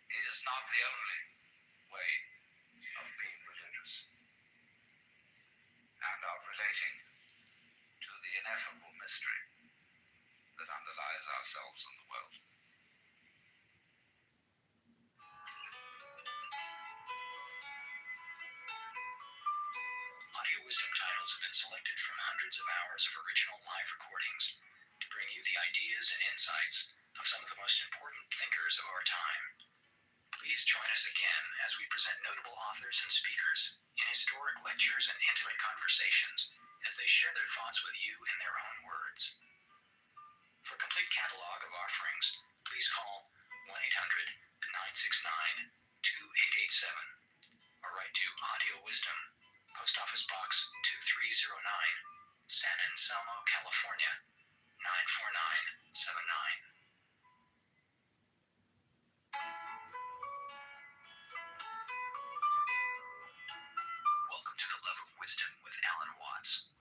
It is not the only way of being religious and of relating to the ineffable mystery that underlies ourselves and the world. Audio wisdom titles have been selected from hundreds of hours of original live recordings to bring you the ideas and insights of some of the most important thinkers of our time. Please join us again as we present notable authors and speakers in historic lectures and intimate conversations as they share their thoughts with you in their own words. For a complete catalog of offerings, please call 1-800-969-2887 or write to Audio Wisdom, Post Office Box 2309, San Anselmo, California, 94979. Welcome to the Love of Wisdom with Alan Watts.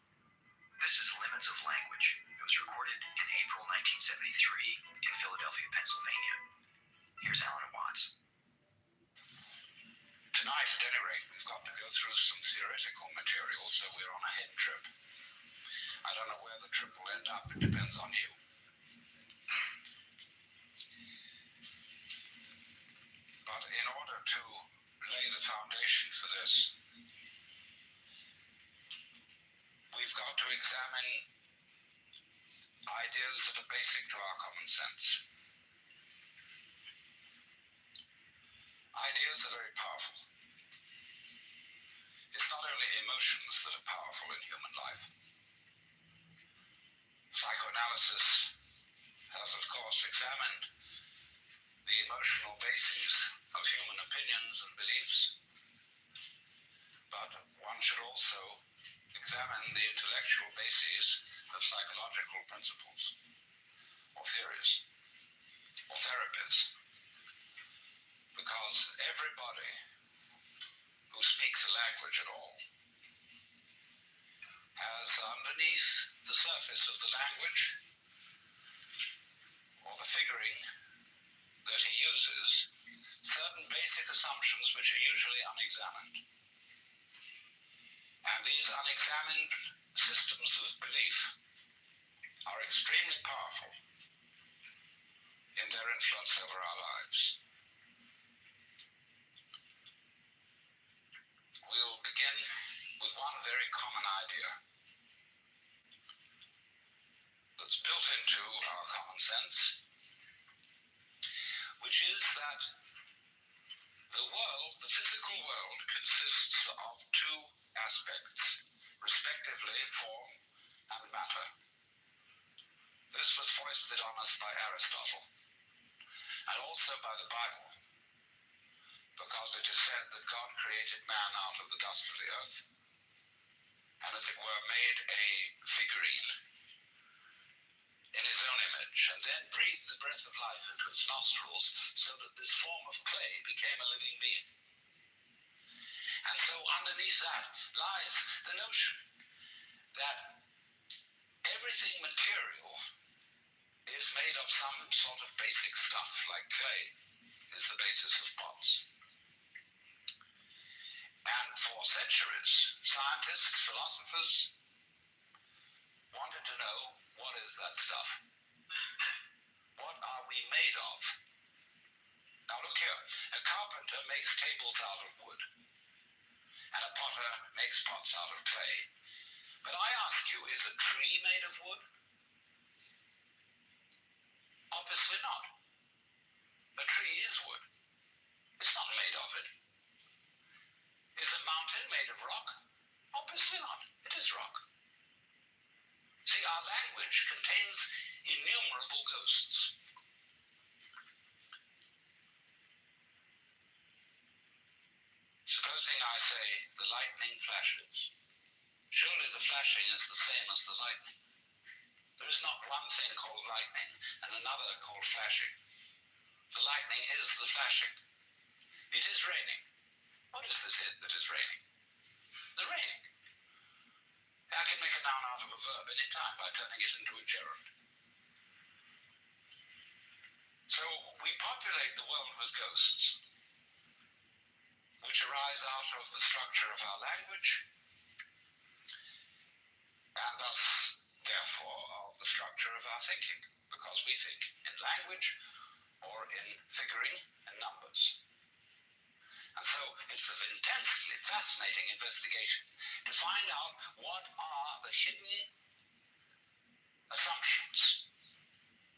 This is Limits of Language. It was recorded in April 1973 in Philadelphia, Pennsylvania. Here's Alan Watts. Tonight, at any rate, we've got to go through some theoretical material, so we're on a head trip. I don't know where the trip will end up. It depends on you. But in order to lay the foundation for this, we've got to examine ideas that are basic to our common sense. Ideas are very powerful. It's not only emotions that are powerful in human life. Psychoanalysis has, of course, examined the emotional bases of human opinions and beliefs, but one should also examine the intellectual bases of psychological principles, or theories, or therapies, because everybody who speaks a language at all has underneath the surface of the language, or the figuring that he uses, certain basic assumptions which are usually unexamined. And these unexamined systems of belief are extremely powerful in their influence over our lives. We'll begin with one very common idea that's built into our common sense, which is that the world, the physical world, consists of two aspects, respectively form and matter. This was foisted on us by Aristotle, and also by the Bible, because it is said that God created man out of the dust of the earth, and as it were made a figurine in his own image, and then breathed the breath of life into its nostrils, so that this form of clay became a living being. And so underneath that lies the notion that everything material is made of some sort of basic stuff, like clay is the basis of pots. And for centuries, scientists, philosophers wanted to know, what is that stuff? What are we made of? Now look here, a carpenter makes tables out of wood, and a potter makes pots out of clay. But I ask you, is a tree made of wood? Obviously not. A tree is wood. It's not made of it. Is a mountain made of rock? Obviously not. It is rock. See, our language contains innumerable ghosts. Supposing I say the lightning flashes. Surely the flashing is the same as the lightning. There is not one thing called lightning and another called flashing. The lightning is the flashing. It is raining. What is this that is raining? The raining. I can make a noun out of a verb any time by turning it into a gerund. So we populate the world with ghosts, which arise out of the structure of our language, and thus, therefore, of the structure of our thinking, because we think in language or in figuring and numbers. And so it's an intensely fascinating investigation to find out what are the hidden assumptions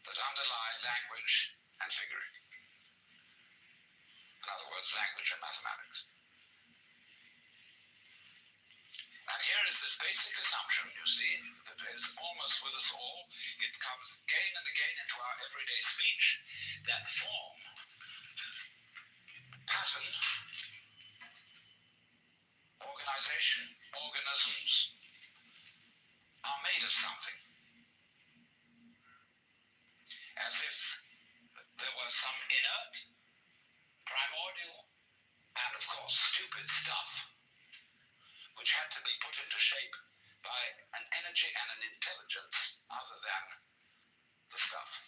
that underlie language and figuring. In other words, language and mathematics. And here is this basic assumption, you see, that is almost with us all. It comes again and again into our everyday speech, that form, pattern, organization, organisms are made of something. As if there were some inert, primordial, and of course stupid stuff which had to be put into shape by an energy and an intelligence other than the stuff.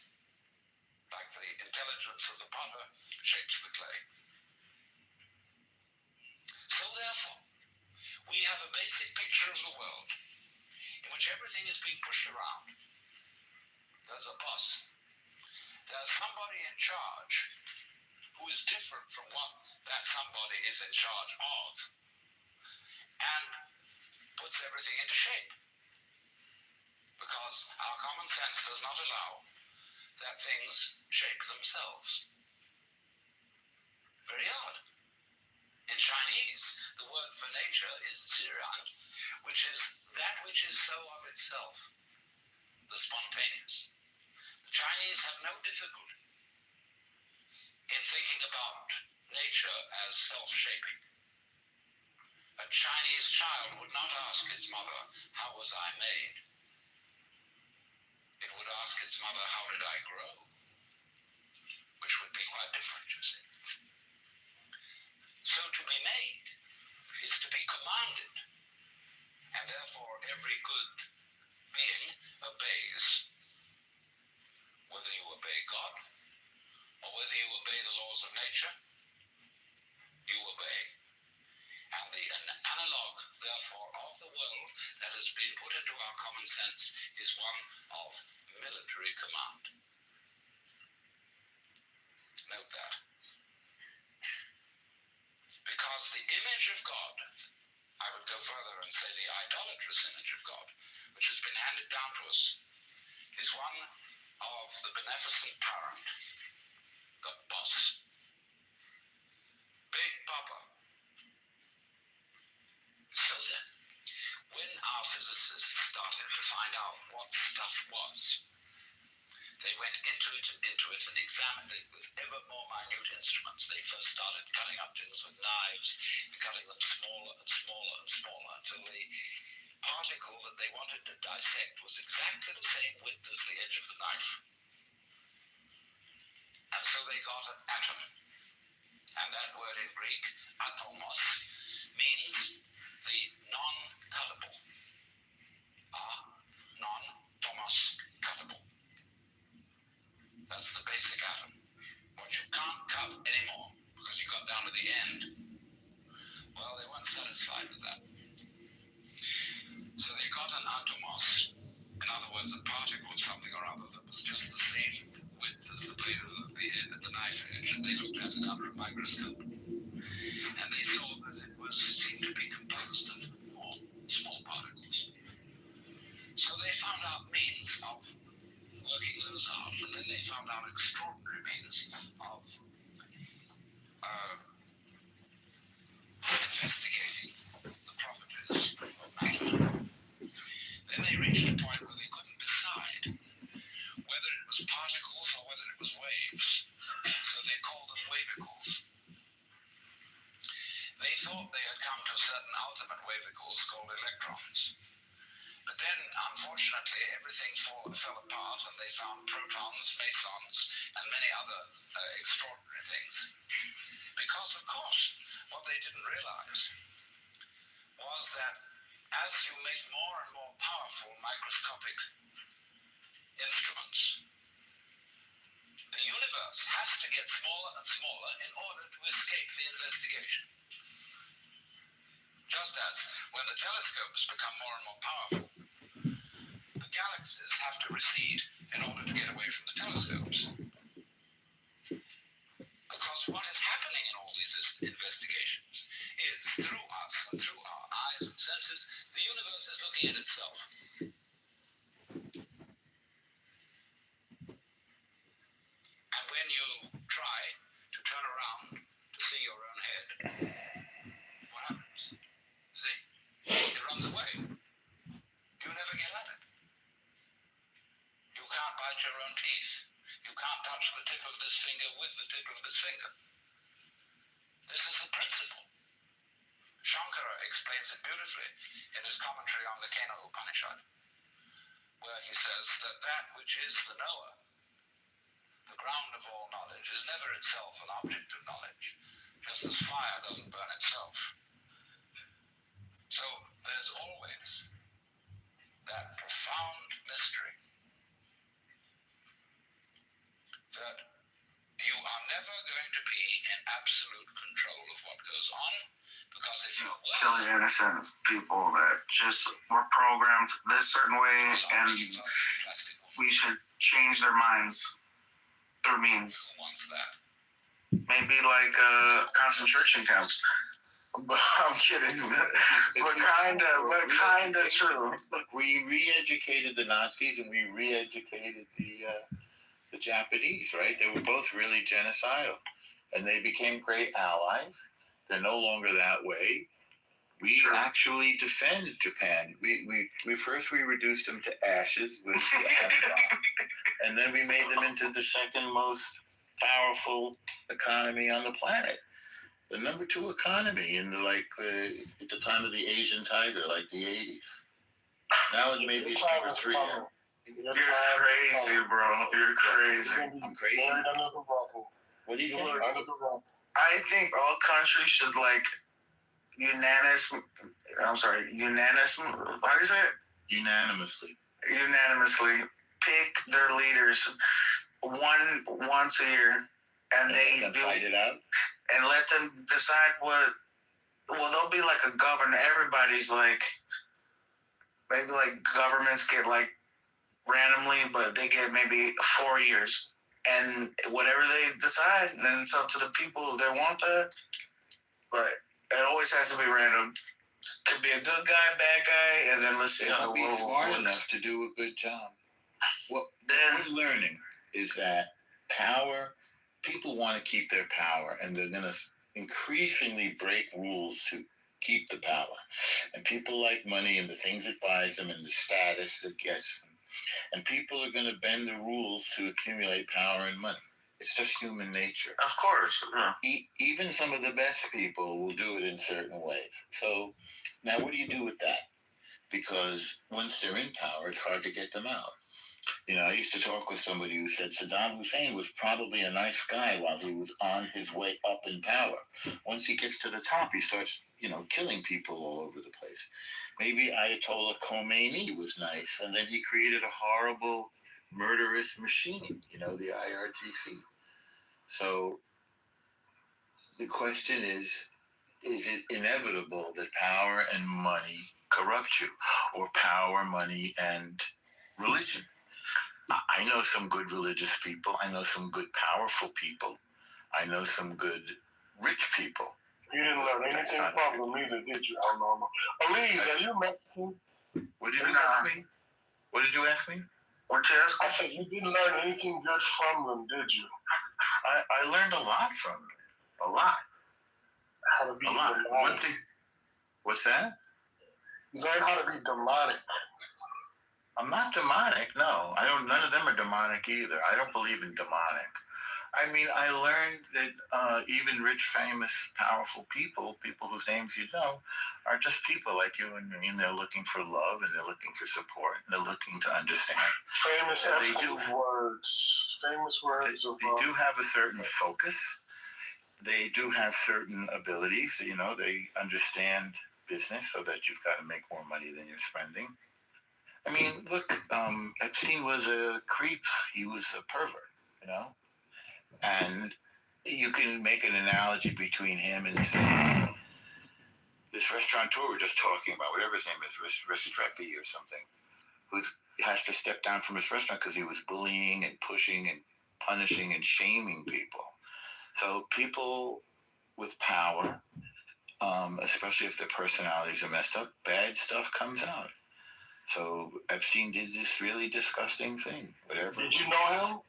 Like the intelligence of the potter shapes the clay. So therefore, we have a basic picture of the world in which everything is being pushed around. There's a boss. There's somebody in charge who is different from what that somebody is in charge of, and puts everything into shape. Because our common sense does not allow that things shape themselves. Very odd. In Chinese, the word for nature is zhiran, which is that which is so of itself, the spontaneous. The Chinese have no difficulty in thinking about nature as self-shaping. A Chinese child would not ask its mother, how was I made? It would ask its mother, how did I grow? Which would be quite different, you see. So to be made is to be commanded, and therefore every good being obeys. Whether you obey God, or whether you obey the laws of nature, you obey. And the analog, therefore, of the world that has been put into our common sense is one of military command. Note that. Because the image of God, I would go further and say the idolatrous image of God, which has been handed down to us, is one of the beneficent parent, the boss. Big Papa. So then, when our physicists started to find out what stuff was, they went into it and examined it with ever more minute instruments. They first started cutting up things with knives, and cutting them smaller and smaller and smaller, until the particle that they wanted to dissect was exactly the same width as the edge of the knife. And so they got an atom. And that word in Greek, atomos, means the non-cuttable. Non-tomos cuttable. That's the basic atom. What you can't cut anymore, because you got down to the end. Well, they weren't satisfied with that. So they got an atomos. In other words, a particle of something or other that was just the same width as the blade of the end of the knife edge, and they looked at it found extraordinary means of investigating the properties of matter. Then they reached a point where they couldn't decide whether it was particles or whether it was waves. So they called them wavicles. They thought they had come to certain ultimate wavicles called electrons. But then, unfortunately, everything fell apart and they found protons, mesons, and many other extraordinary things. Because, of course, what they didn't realize was that as you make more and more powerful microscopic instruments, the universe has to get smaller and smaller in order to escape the investigation. Just as when the telescopes become more and more powerful, the galaxies have to recede in order to get away from the telescopes. Because what is happening in all these investigations is through us and through our eyes and senses, the universe is looking at itself. And when you try to turn around to see your own head, what happens? See? It runs away. You never get at it. You can't bite your own teeth. You can't touch the tip of this finger with the tip of this finger. This is the principle. Shankara explains it beautifully in his commentary on the Kena Upanishad, where he says that that which is the knower, the ground of all knowledge, is never itself an object of knowledge, just as fire doesn't burn itself. So there's always that profound mystery that you are never going to be in absolute control of what goes on, because if you were, Killing innocent people that just were programmed this certain way, and we should change their minds through means. wants that. Maybe like concentration camps. But I'm kidding. But kinda true. We re-educated the Nazis and we re-educated the Japanese, right? They were both really genocidal, and they became great allies. They're no longer that way. We actually defended Japan. We first reduced them to ashes with the atom bomb, and then we made them into the second most powerful economy on the planet. The number 2 economy in at the time of the Asian Tiger, like the 80s. Now it maybe it's number 3. You're crazy, bro. You're crazy. I'm crazy. What do you think? I think all countries should unanimously. How do you say it? Unanimously pick their leaders once a year, and they fight it out, and let them decide what. Well, they'll be like a governor. Everybody's maybe governments get randomly, but they get maybe 4 years, and whatever they decide, then it's up to the people if they want that. But it always has to be random. Could be a good guy, bad guy, and then let's see how the be world smart works. enough to do a good job. What we're learning is that people want to keep their power, and they're going to increasingly break rules to keep the power. And people like money and the things that buys them and the status that gets them. And people are going to bend the rules to accumulate power and money. It's just human nature. Of course. Yeah. Even some of the best people will do it in certain ways. So now what do you do with that? Because once they're in power, it's hard to get them out. I used to talk with somebody who said Saddam Hussein was probably a nice guy while he was on his way up in power. Once he gets to the top, he starts, killing people all over the place. Maybe Ayatollah Khomeini was nice, and then he created a horrible, murderous machine, the IRGC. So the question is it inevitable that power and money corrupt you, or power, money, and religion? I know some good religious people. I know some good powerful people. I know some good rich people. You didn't learn anything from them either, did you? No. Elise, are you Mexican? What did you ask me? What did you ask me? What you ask? I said you didn't learn anything good from them, did you? I learned a lot from them. A lot. How to be A lot. demonic. One thing. What's that? You learn how to be demonic. I'm not demonic. No, I don't. None of them are demonic either. I don't believe in demonic. I mean, I learned that even rich, famous, powerful people whose names you know, are just people like you and me, and they're looking for love, and they're looking for support, and they're looking to understand. Famous words. Famous words of. They do have a certain focus. They do have certain abilities. You know, they understand business, so that you've got to make more money than you're spending. I mean, look, Epstein was a creep. He was a pervert, you know? And you can make an analogy between him and, say, this restaurateur we're just talking about, whatever his name is, Restrepi or something, who has to step down from his restaurant because he was bullying and pushing and punishing and shaming people. So people with power, especially if their personalities are messed up, bad stuff comes out. So Epstein did this really disgusting thing. Whatever. Did you know him?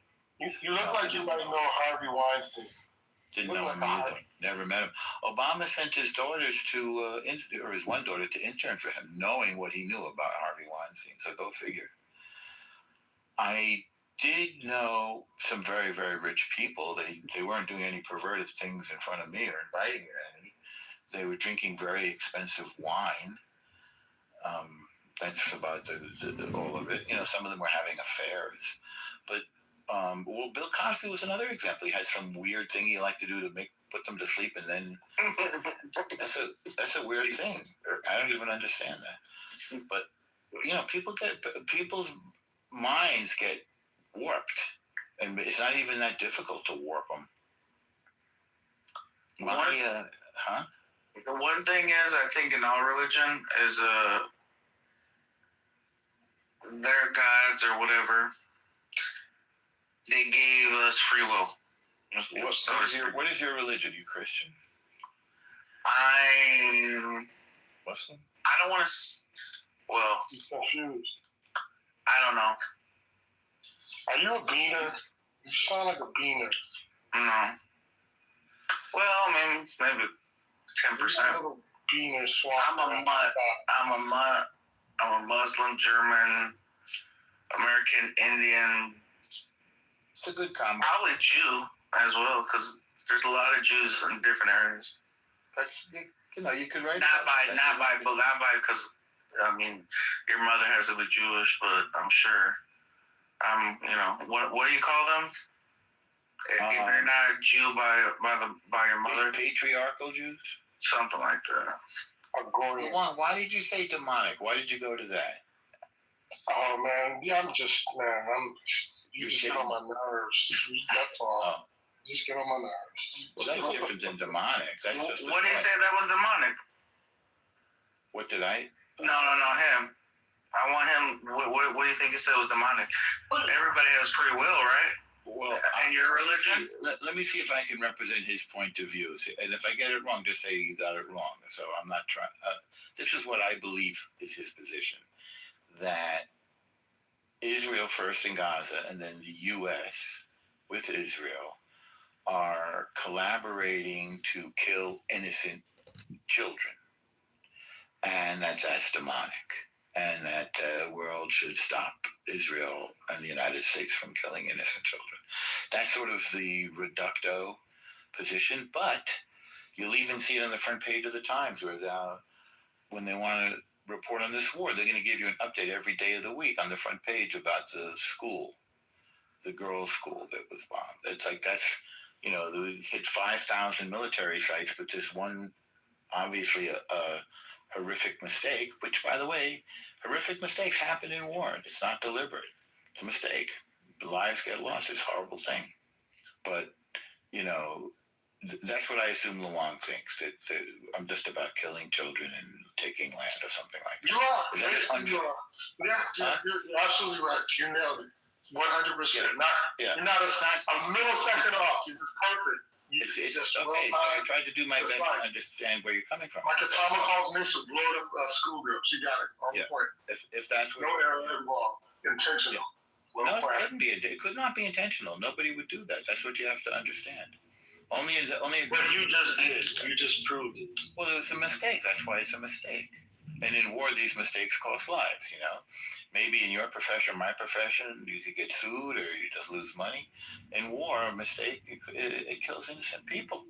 You look like you might know Harvey Weinstein. Didn't know him either. Never met him. Obama sent his daughters to, or his one daughter to intern for him, knowing what he knew about Harvey Weinstein. So go figure. I did know some very, very rich people. They weren't doing any perverted things in front of me or inviting me to any. They were drinking very expensive wine. That's about all of it. You know, some of them were having affairs. But, well, Bill Cosby was another example. He had some weird thing he liked to do to put them to sleep, and then that's a weird thing. I don't even understand that. But, you know, people's minds get warped, and it's not even that difficult to warp them. The one thing is, I think in our religion is their gods or whatever, they gave us free will. What is your religion? You Christian? I'm Muslim? I don't want to. Well, He's confused. I don't know. Are you a beaner? You sound like a beaner. No. Well, maybe 10%. Beaner swap. I'm a Muslim, German, American, Indian. It's a good combo. Probably Jew as well, because there's a lot of Jews in different areas. You can write. Not by, because your mother has to be Jewish, but I'm sure. What do you call them? If they're not a Jew by your mother, patriarchal Jews, something like that. Why did you say demonic? Why did you go to that? Oh man, yeah, you just get on my nerves. That's all. Oh. Just get on my nerves. Well, that's different than demonic. That's just. What did you say that was demonic? What did I? No, him. I want him. What do you think he said was demonic? Everybody has free will, right? Well, and your religion? Let me see if I can represent his point of view. And if I get it wrong, just say you got it wrong. So I'm not trying. This is what I believe is his position. That Israel first in Gaza and then the U.S. with Israel are collaborating to kill innocent children. And that's demonic. And that the world should stop Israel and the United States from killing innocent children. That's sort of the reducto position. But you'll even see it on the front page of the Times where when they want to report on this war, they're going to give you an update every day of the week on the front page about the school, the girls' school that was bombed. It's like they hit 5,000 military sites, but this one, obviously a horrific mistake, which, by the way, horrific mistakes happen in war. It's not deliberate. It's a mistake. Lives get lost. It's a horrible thing. But, that's what I assume Luong thinks, that I'm just about killing children and taking land or something like that. You are. Is that unfair? You're absolutely right. You nailed it. 100%. Yeah. You're not a millisecond off. You're just perfect. It's just okay. So I tried to do my best to understand where you're coming from. Like a Atomic calls Nixon, blowing up schoolgirls. You got it. On point. If that's what no error involved. Intentional. No, it couldn't be. It could not be intentional. Nobody would do that. That's what you have to understand. Only. But you just did. You just proved it. Well, it was a mistake. That's why it's a mistake. And in war, these mistakes cost lives. Maybe in your profession, my profession, you could get sued or you just lose money. In war, a mistake it kills innocent people.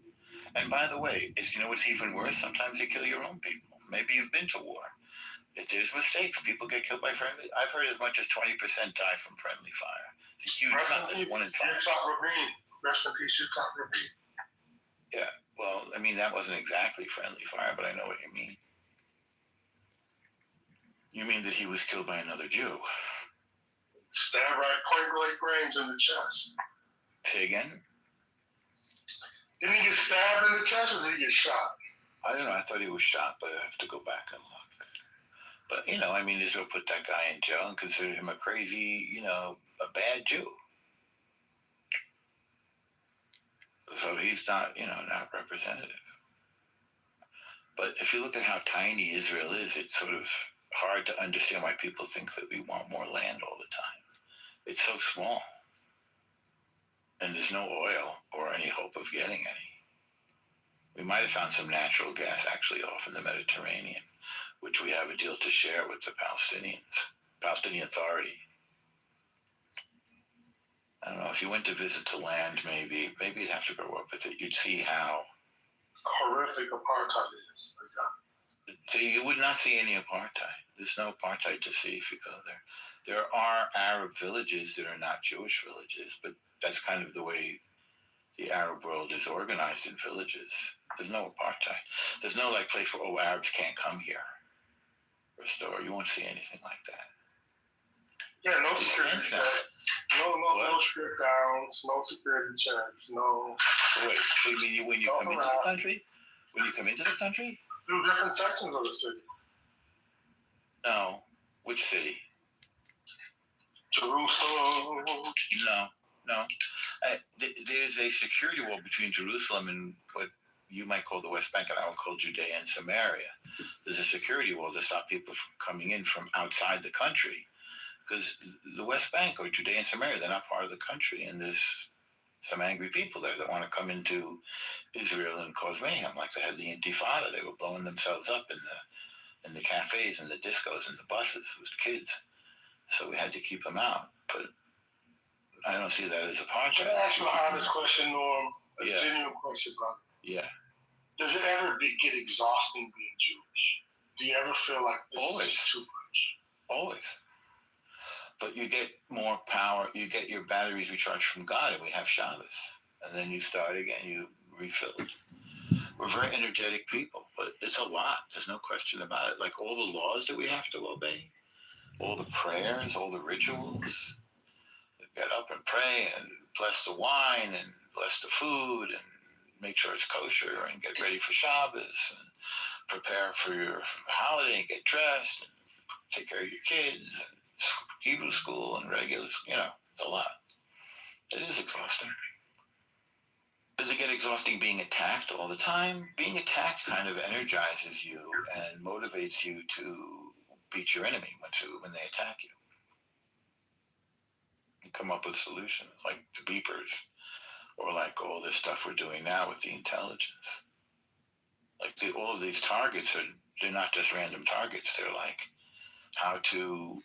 And by the way, what's even worse? Sometimes you kill your own people. Maybe you've been to war. If there's mistakes, people get killed by friendly. I've heard as much as 20% die from friendly fire. It's a huge amount. That's 1 in 5. Rest in peace, Yitzhak Rabin. Yeah. Well, I mean, that wasn't exactly friendly fire, but I know what you mean. You mean that he was killed by another Jew? Stab right point blank range in the chest. Say again? Didn't he get stabbed in the chest or did he get shot? I don't know. I thought he was shot, but I have to go back and look. But, Israel put that guy in jail and considered him a crazy, a bad Jew. So he's not, not representative. But if you look at how tiny Israel is, it's sort of hard to understand why people think that we want more land all the time. It's so small. And there's no oil or any hope of getting any. We might have found some natural gas actually off in the Mediterranean, which we have a deal to share with the Palestinian Authority. I don't know, if you went to visit the land, maybe you'd have to grow up with it. You'd see how horrific apartheid is. So you would not see any apartheid. There's no apartheid to see if you go there. There are Arab villages that are not Jewish villages, but that's kind of the way the Arab world is organized in villages. There's no apartheid. There's no place where, Arabs can't come here. Restore. You won't see anything like that. Yeah, no security checks. No strip downs, no security checks, no. Wait, when you come into the country? When you come into the country? Through different sections of the city. No. Which city? Jerusalem. No. There's a security wall between Jerusalem and what you might call the West Bank, and I would call Judea and Samaria. There's a security wall to stop people from coming in from outside the country. Because the West Bank or Judea and Samaria, they're not part of the country, and there's some angry people there that want to come into Israel and cause mayhem, like they had the Intifada. They were blowing themselves up in the cafes and the discos and the buses with kids. So we had to keep them out. But I don't see that as apartheid. Can I ask you an honest question, Norm? A genuine question, brother. Yeah. Does it ever get exhausting being Jewish? Do you ever feel like this is too much? Always. But you get more power. You get your batteries recharged from God, and we have Shabbos. And then you start again. You refill it. We're very energetic people, but it's a lot. There's no question about it. Like all the laws that we have to obey, all the prayers, all the rituals. Get up and pray and bless the wine and bless the food and make sure it's kosher and get ready for Shabbos and prepare for your holiday and get dressed and take care of your kids and Hebrew school and regular, it's a lot. It is exhausting. Does it get exhausting being attacked all the time? Being attacked kind of energizes you and motivates you to beat your enemy when they attack you. Come up with solutions like the beepers or like all this stuff we're doing now with the intelligence. Like all of these targets they're not just random targets. They're like how to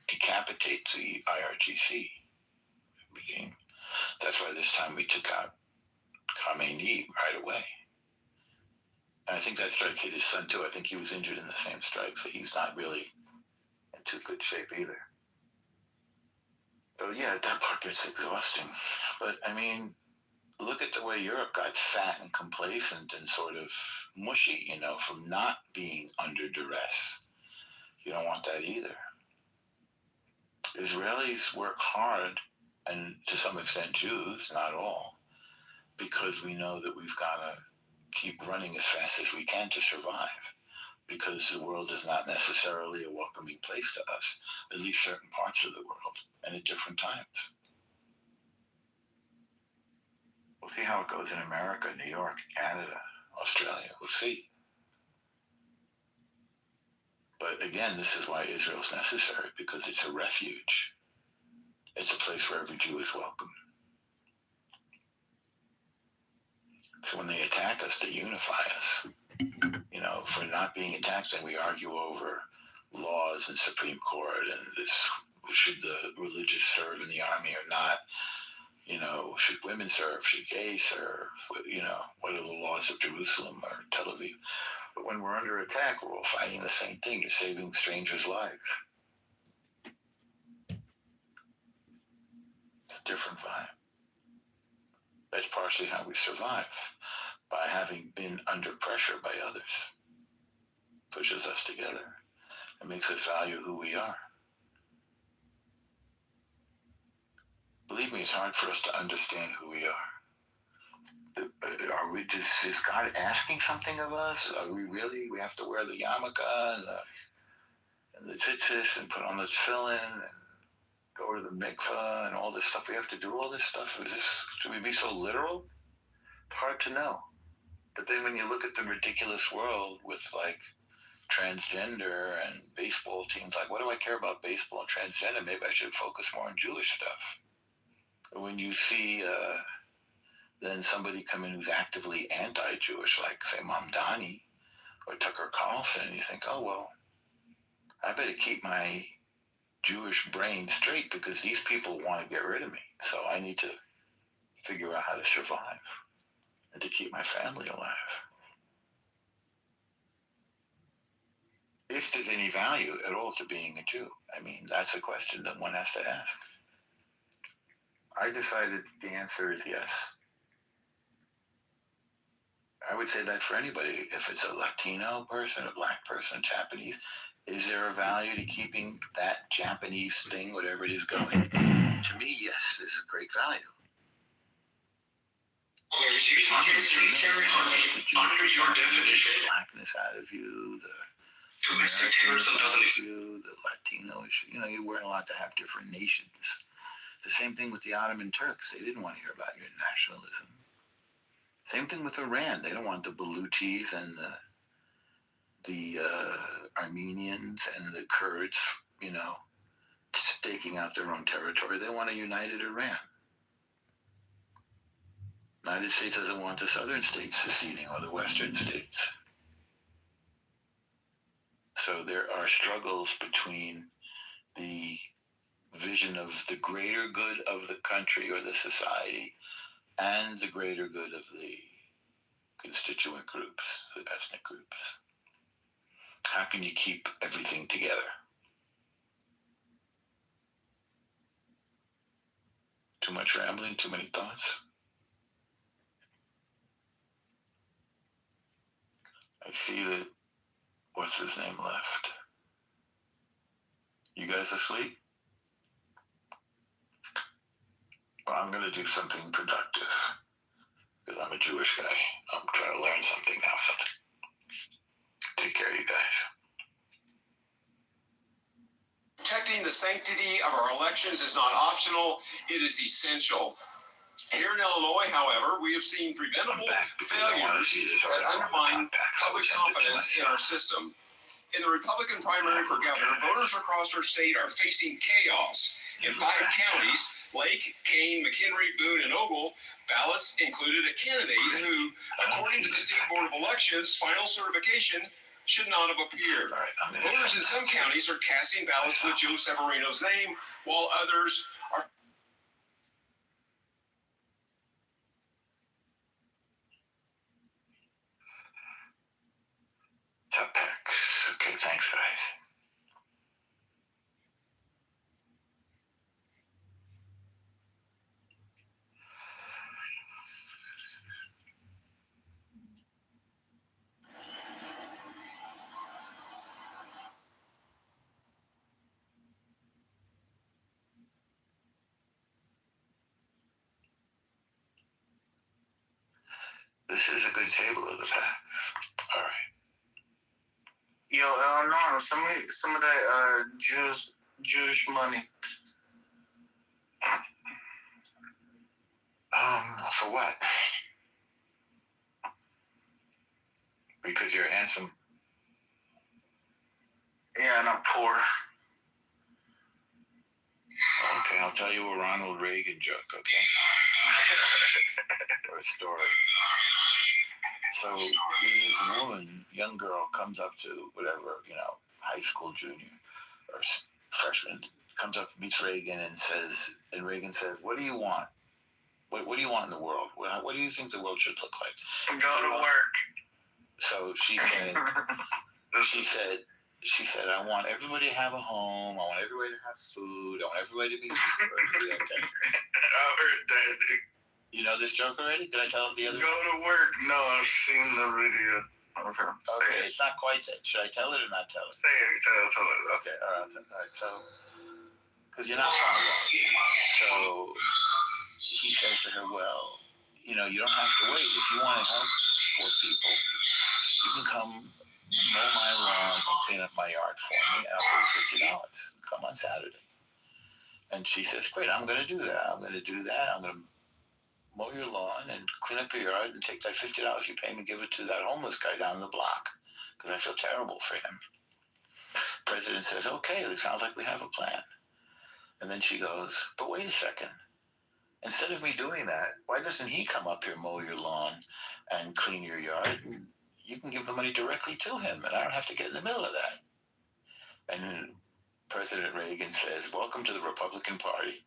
decapitate the IRGC. That's why this time we took out Khamenei right away. And I think that strike hit his son too. I think he was injured in the same strike, so he's not really in too good shape either. So yeah, that part gets exhausting. But I mean, look at the way Europe got fat and complacent and sort of mushy, from not being under duress. You don't want that either. Israelis work hard, and to some extent Jews, not all, because we know that we've got to keep running as fast as we can to survive, because the world is not necessarily a welcoming place to us, at least certain parts of the world, and at different times. We'll see how it goes in America, New York, Canada, Australia. We'll see. But again, this is why Israel's necessary, because it's a refuge. It's a place where every Jew is welcome. So when they attack us, they unify us. You know, if we're not being attacked, then we argue over laws and Supreme Court and this, should the religious serve in the army or not? You know, should women serve? Should gays serve? You know, what are the laws of Jerusalem or Tel Aviv? But when we're under attack, we're all fighting the same thing. You're saving strangers' lives. It's a different vibe. That's partially how we survive, by having been under pressure by others. Pushes us together. It makes us value who we are. Believe me, it's hard for us to understand who we are. Are we just, is God asking something of us? Are we really, we have to wear the yarmulke and the tzitzis and put on the tefillin and go to the mikveh and all this stuff? We have to do all this stuff? Should we be so literal? It's hard to know. But then when you look at the ridiculous world with like transgender and baseball teams, like, what do I care about baseball and transgender? Maybe I should focus more on Jewish stuff. When you see then somebody come in who's actively anti-Jewish, like say Mamdani or Tucker Carlson, you think, oh well, I better keep my Jewish brain straight because these people want to get rid of me. So I need to figure out how to survive and to keep my family alive. If there's any value at all to being a Jew, I mean, that's a question that one has to ask. I decided the answer is yes. I would say that for anybody. If it's a Latino person, a black person, Japanese, is there a value to keeping that Japanese thing, whatever it is, going? To me, yes, there's a great value. There's usually under your definition. The blackness out of you, the Domestic terrorism doesn't exist. the Latino issue. You know, you weren't allowed to have different nations. The same thing with the Ottoman Turks. They didn't want to hear about your nationalism. Same thing with Iran. They don't want the Baluchis and the Armenians and the Kurds, you know, staking out their own territory. They want a united Iran. The United States doesn't want the southern states seceding or the western states. So there are struggles between the vision of the greater good of the country or the society and the greater good of the constituent groups, the ethnic groups. How can you keep everything together? Too much rambling, too many thoughts? I see that, what's his name left? You guys asleep? Well, I'm going to do something productive because I'm a Jewish guy. I'm trying to learn something now. So take care, you guys. Protecting the sanctity of our elections is not optional, it is essential. Here in Illinois, however, we have seen preventable failures that undermine public confidence in our system. In the Republican primary for governor, voters across our state are facing chaos. In 5 counties, Lake, Kane, McHenry, Boone, and Ogle, ballots included a candidate who, according to the State Board of Elections' final certification, should not have appeared. Voters in some counties are casting ballots with Joe Severino's name, while others are Top packs. Okay, thanks, guys. This is a good table of the facts. All right. Yo, no, some of that Jewish money. For what? Because you're handsome. Yeah, and I'm poor. Okay, I'll I'll tell you a Ronald Reagan joke, okay? Or a story. So this woman, young girl, comes up to whatever, high school junior or freshman, comes up, meets Reagan, and Reagan says, "What do you want? What do you want in the world? What do you think the world should look like?" Go to work. So she said, "I want everybody to have a home. I want everybody to have food. I want everybody to be okay." I heard that. You know this joke already? Did I tell it the other? Go to work. No, I've seen the video. Okay, it's not quite that. Should I tell it or not tell it? Say it. Tell it. Okay, all right. So, because you're not far wrong. So he says to her, "Well, you don't have to wait. If you want to help poor people, you can come mow my lawn and clean up my yard for me. I'll pay you $50. Come on Saturday." And she says, "Great, I'm going to do that. I'm going to mow your lawn and clean up your yard and take that $50 you pay me, give it to that homeless guy down the block, because I feel terrible for him." President says, "Okay, it sounds like we have a plan." And then she goes, "But wait a second. Instead of me doing that, why doesn't he come up here, mow your lawn and clean your yard? And you can give the money directly to him, and I don't have to get in the middle of that." And President Reagan says, "Welcome to the Republican Party."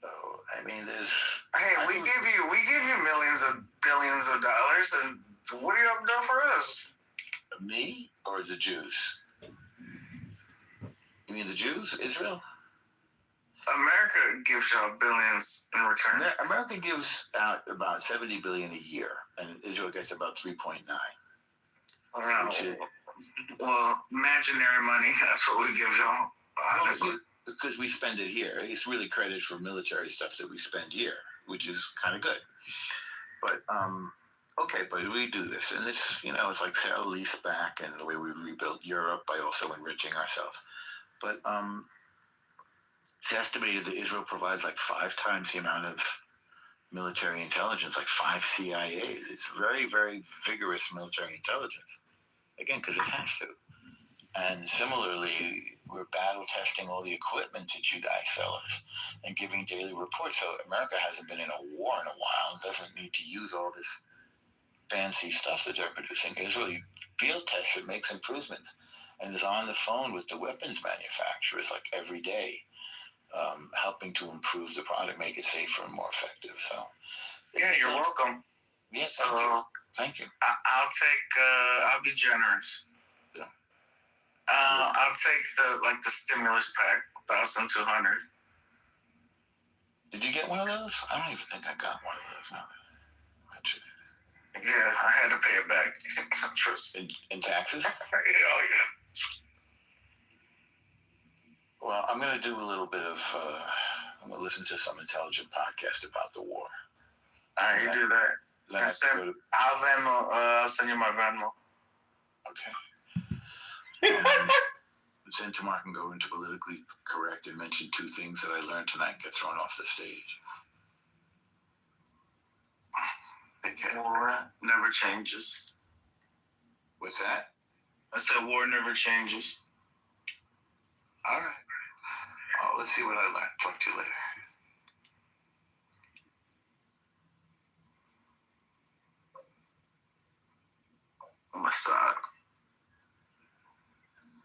So, I mean, we give you millions of billions of dollars, and what are you up to for us? Me or the Jews? You mean the Jews, Israel? America gives y'all billions in return. America gives out about $70 billion a year, and Israel gets about 3.9. Well, imaginary money, that's what we give y'all. Honestly. Because we spend it here. It's really credit for military stuff that we spend here, which is kind of good. But, okay, but we do this. And it's, it's like sale, lease back, and the way we rebuilt Europe by also enriching ourselves. But it's estimated that Israel provides like 5 times the amount of military intelligence, like 5 CIAs. It's very, very vigorous military intelligence. Again, because it has to. And similarly, we're battle testing all the equipment that you guys sell us and giving daily reports. So America hasn't been in a war in a while and doesn't need to use all this fancy stuff that they're producing. Israel field tests it, makes improvements, and is on the phone with the weapons manufacturers like every day, helping to improve the product, make it safer and more effective. So, yeah, you're welcome. Yeah, thank you. I'll be generous. Yeah. I'll take the stimulus pack, 1,200. Did you get one of those? I don't even think I got one of those now. Yeah, I had to pay it back. In taxes? Oh, yeah. Well, I'm going to do a little bit of, I'm going to listen to some intelligent podcast about the war. All right, you do that. Then I'll send you my Venmo. Okay. Then tomorrow I can go into politically correct and mention 2 things that I learned tonight and get thrown off the stage. Okay, war never changes. What's that? I said war never changes. All right. Oh, let's see what I learned. Talk to you later. Massage.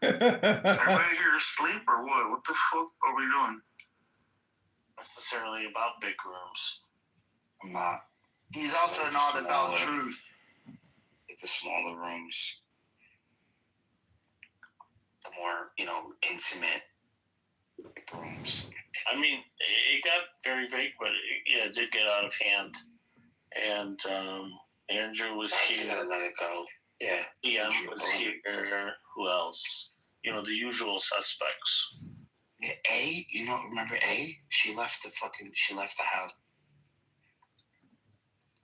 Everybody here asleep or what? What the fuck are we doing? Necessarily about big rooms. I'm not. He's also not about truth. Like the smaller rooms, the more, intimate rooms. I mean, it got very big, but it did get out of hand. And Andrew was I here. gotta let it go. Yeah. Ian was here. Who else? The usual suspects. Yeah, A, remember A? She left the house.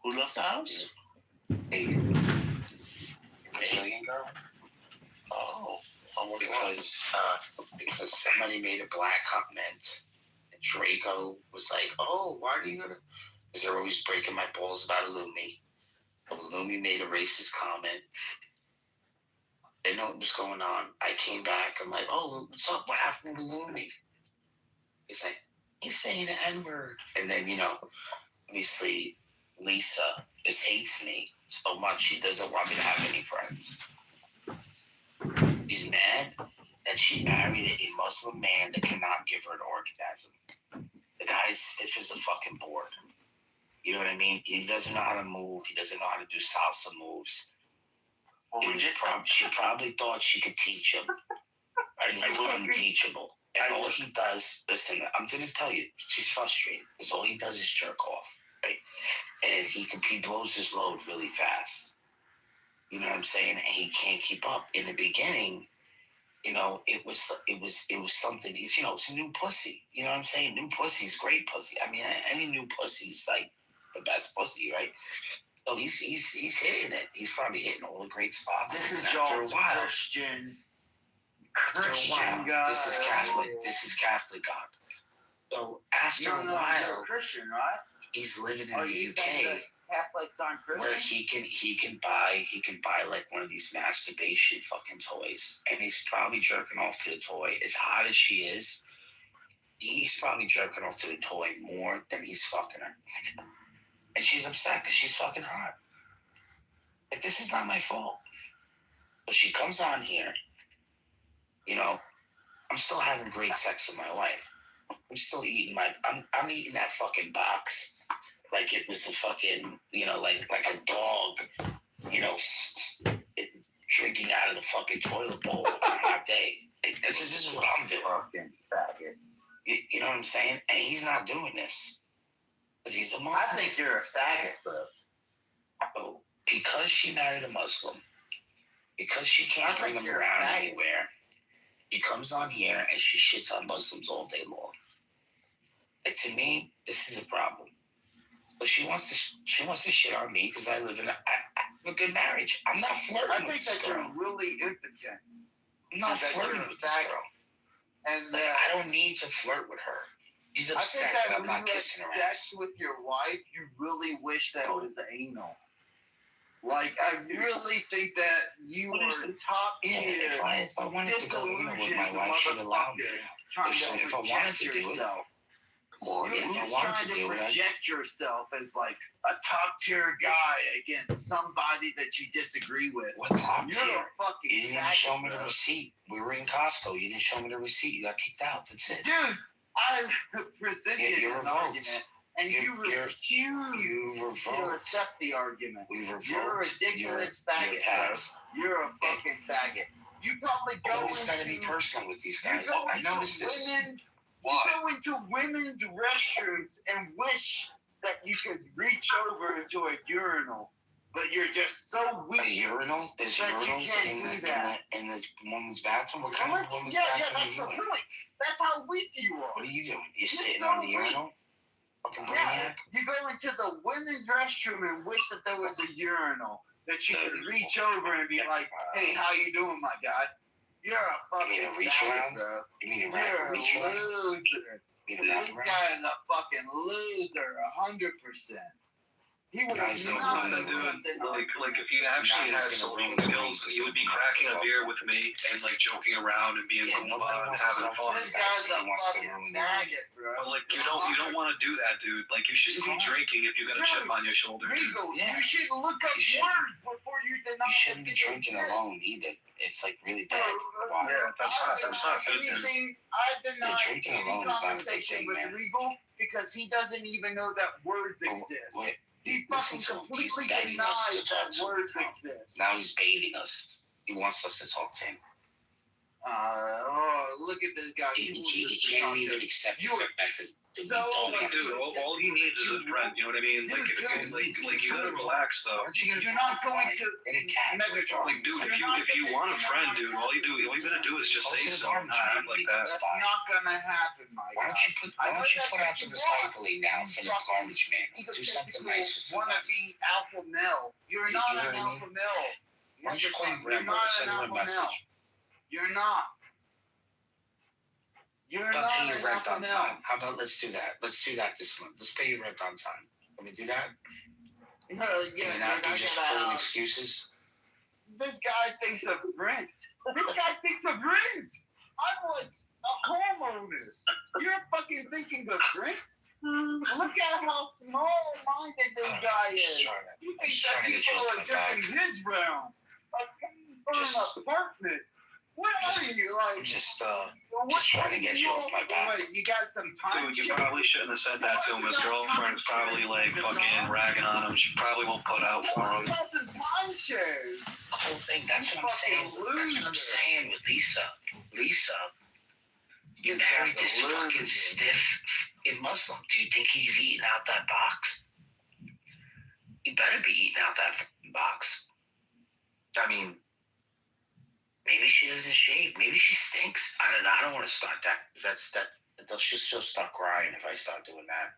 Who left the house? A. Brazilian girl. Oh. Because somebody made a black comment, and Draco was like, "Oh, why are you gonna?" Because they're always breaking my balls about Illumi. Illumi made a racist comment, Didn't know what was going on. I came back. I'm like, oh, what's up? What happened with Looney? He's like, he's saying the N-word. And then, obviously, Lisa just hates me so much. She doesn't want me to have any friends. She's mad that she married a Muslim man that cannot give her an orgasm. The guy is stiff as a fucking board. You know what I mean? He doesn't know how to move. He doesn't know how to do salsa moves. She probably thought she could teach him. And he's unteachable. And all he does, listen, I'm going to tell you, she's frustrated. Because all he does is jerk off. Right? And he blows his load really fast. You know what I'm saying? And he can't keep up. In the beginning, it was something. It's it's a new pussy. You know what I'm saying? New pussy's great pussy. I mean, any new pussy's like the best pussy, right? So he's hitting it. He's probably hitting all the great spots. This is after a while. Christian God. This is Catholic God. So after a while, you're Christian, right? He's living in the UK. Catholics aren't Christian. Where he can buy like one of these masturbation fucking toys, and he's probably jerking off to the toy. As hot as she is, he's probably jerking off to the toy more than he's fucking her. And she's upset because she's fucking hot. Like, this is not my fault. But she comes on here. I'm still having great sex with my wife. I'm still eating I'm eating that fucking box like it was a fucking, like a dog, drinking out of the fucking toilet bowl on a hot day. Like, this is what I'm doing. Fucking faggot. You know what I'm saying? And he's not doing this. Because he's a Muslim. I think you're a faggot, bro. So, because she married a Muslim, because she can't bring him around anywhere, she comes on here and she shits on Muslims all day long. And to me, this is a problem. But she wants to shit on me because I live in a good marriage. I'm not flirting with this girl. I think that you're really impotent. I'm not flirting with this girl. And I don't need to flirt with her. She's upset that I'm not kissing her ass. Sex with your wife, you really wish that it was anal. Like, I really think that you were top tier. Yeah, if I wanted to go anal with my wife, she'd allow me. If I wanted to do it. You're trying to project yourself as like a top tier guy against somebody that you disagree with. What top tier? You're a fucking You didn't show me the receipt. We were in Costco. You didn't show me the receipt. You got kicked out. That's it. Dude, I presented an argument, and you refused to accept the argument. You're a ridiculous faggot, bro. You're a fucking faggot. You probably go always got to be personal with these guys. I noticed this. You go into women's restrooms and wish that you could reach over into a urinal, but you're just so weak. A urinal? There's urinals in the woman's bathroom? What kind of woman's bathroom are you in? That's how weak you are. What are you doing? You're sitting on the urinal? Fucking brainiac? You go into the women's restroom and wish that there was a urinal that you could reach over and be like, hey, how you doing, my guy? You're a fucking bro. You mean a reach around? Loser. This guy is a fucking loser, 100%. He would have Like if you actually had social skills, you would be cracking a beer with me and like joking around and being cool and having fun. This guy's a fucking maggot, bro. But like you don't want to do that, dude. Like you shouldn't be drinking if you got a chip on your shoulder. Regal, you should look up words before you deny. You shouldn't be drinking alone either. It's like really bad. Yeah, that's not good. I deny any conversation with Regal because he doesn't even know that words exist. He fucking completely denies that words exist. Now he's baiting us. He wants us to talk to him. Look at this guy. He can't even accept the fact that dude, all he needs is a friend. You know what I mean? Like, like you gotta relax though. You're not going to Megatron. Like, dude, if you want a friend, dude, all you gotta do is just say so. Not act like that. That's not gonna happen, my guy. Why don't you put out the recycling now for the garbage man? Do something nice for somebody. Want to be alpha male? You're not an alpha male. Why don't you call your You're grandma and send her a message? You're not. You're not pay your an rent alpha on male. time. How about let's do that? Let's do that this month. Let's pay your rent on time. Can we do that? No, Can we not be just full of excuses? This guy thinks of rent. This guy thinks of rent. I'm like a homeowner. You're fucking thinking of rent? Look at how small-minded this guy is. You think that people are jerking his round. For an apartment. What are you like? Just trying to get you off my back. What, you got some time? Dude, you probably shouldn't have said that to him. His girlfriend's probably like fucking ragging on him. She probably won't put out for him. What about some time shares? The whole thing. That's what I'm saying. That's what I'm saying with Lisa. Lisa, you married this fucking stiff Muslim. Do you think he's eating out that box? He better be eating out that box. I mean, maybe she doesn't shave. Maybe she stinks. I don't want to start that. She'll start crying if I start doing that.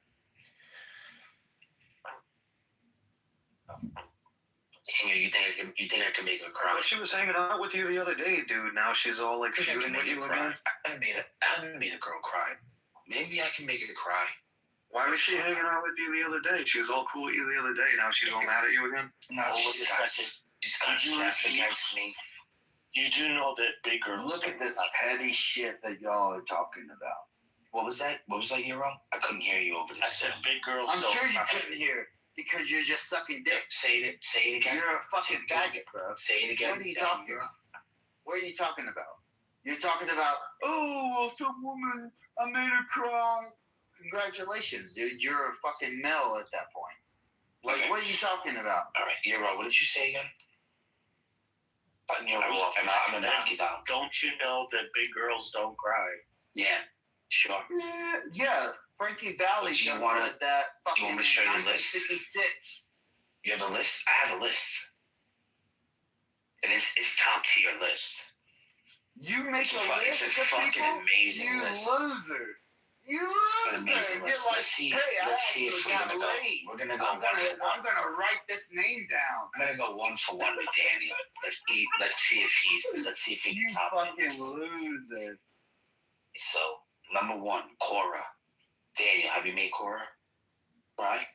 Daniel, you think I can make her cry? Well, she was hanging out with you the other day, dude. Now she's all like feuding with you again. I haven't made a girl cry. Maybe I can make her cry. Why was she hanging out with you the other day? She was all cool with you the other day. Now she's all mad at you again? No, she's got stuff against me. You do know that big girls. Look at this petty shit that y'all are talking about. What was that? What was that, Euro? I couldn't hear you over this. I said big girls. I'm sure you couldn't hear because you're just sucking dick. Say it again. You're a fucking faggot, bro. Say it again. What are you talking about? What are you talking about? You're talking about, oh, well, some woman, I made her cry. Congratulations, dude. You're a fucking male at that point. Like, Okay. What are you talking about? All right, Euro, what did you say again? I'm gonna knock you down. Don't you know that big girls don't cry? Yeah, sure. Yeah. Frankie Valley Do you just wanna- said that do fucking you want me to show you the list? 1956. You have a list? I have a list. And it's top tier list. You make It's a a list it's a of fucking people? amazing You list. loser. You An loser. amazing You're list. like, Let's see. hey, Let's see if we're got gonna go. laid. We're gonna go I'm one for I'm one. gonna write this name down. I'm gonna go one for one with Daniel. Let's see if he You can top me. fucking loser. So number one, Cora. Daniel, have you made Cora? Right?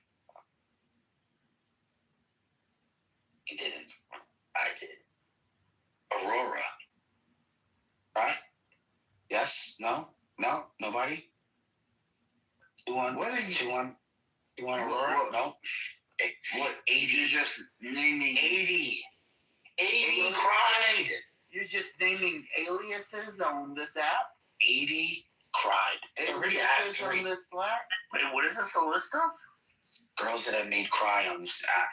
He didn't. I did. Aurora. Right? Yes? No? No? Nobody? 2-1. What are you? 2-1. You want Aurora? What? No? Okay. What? 80. You're just naming. 80 cried. You're just naming aliases on this app. 80 cried. They already have Aliases 3 on this flat. Wait, what is this a list of? girls that have made cry on this app.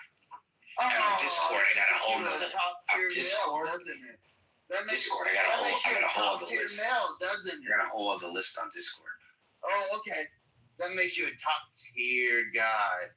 Oh, Discord, I got a whole you're nother- top-tier Discord? male, doesn't it? That makes- Discord, I got a that whole makes you other top-tier list. male, doesn't I it? got a whole other list on Discord. Oh, okay. That makes you a top-tier guy.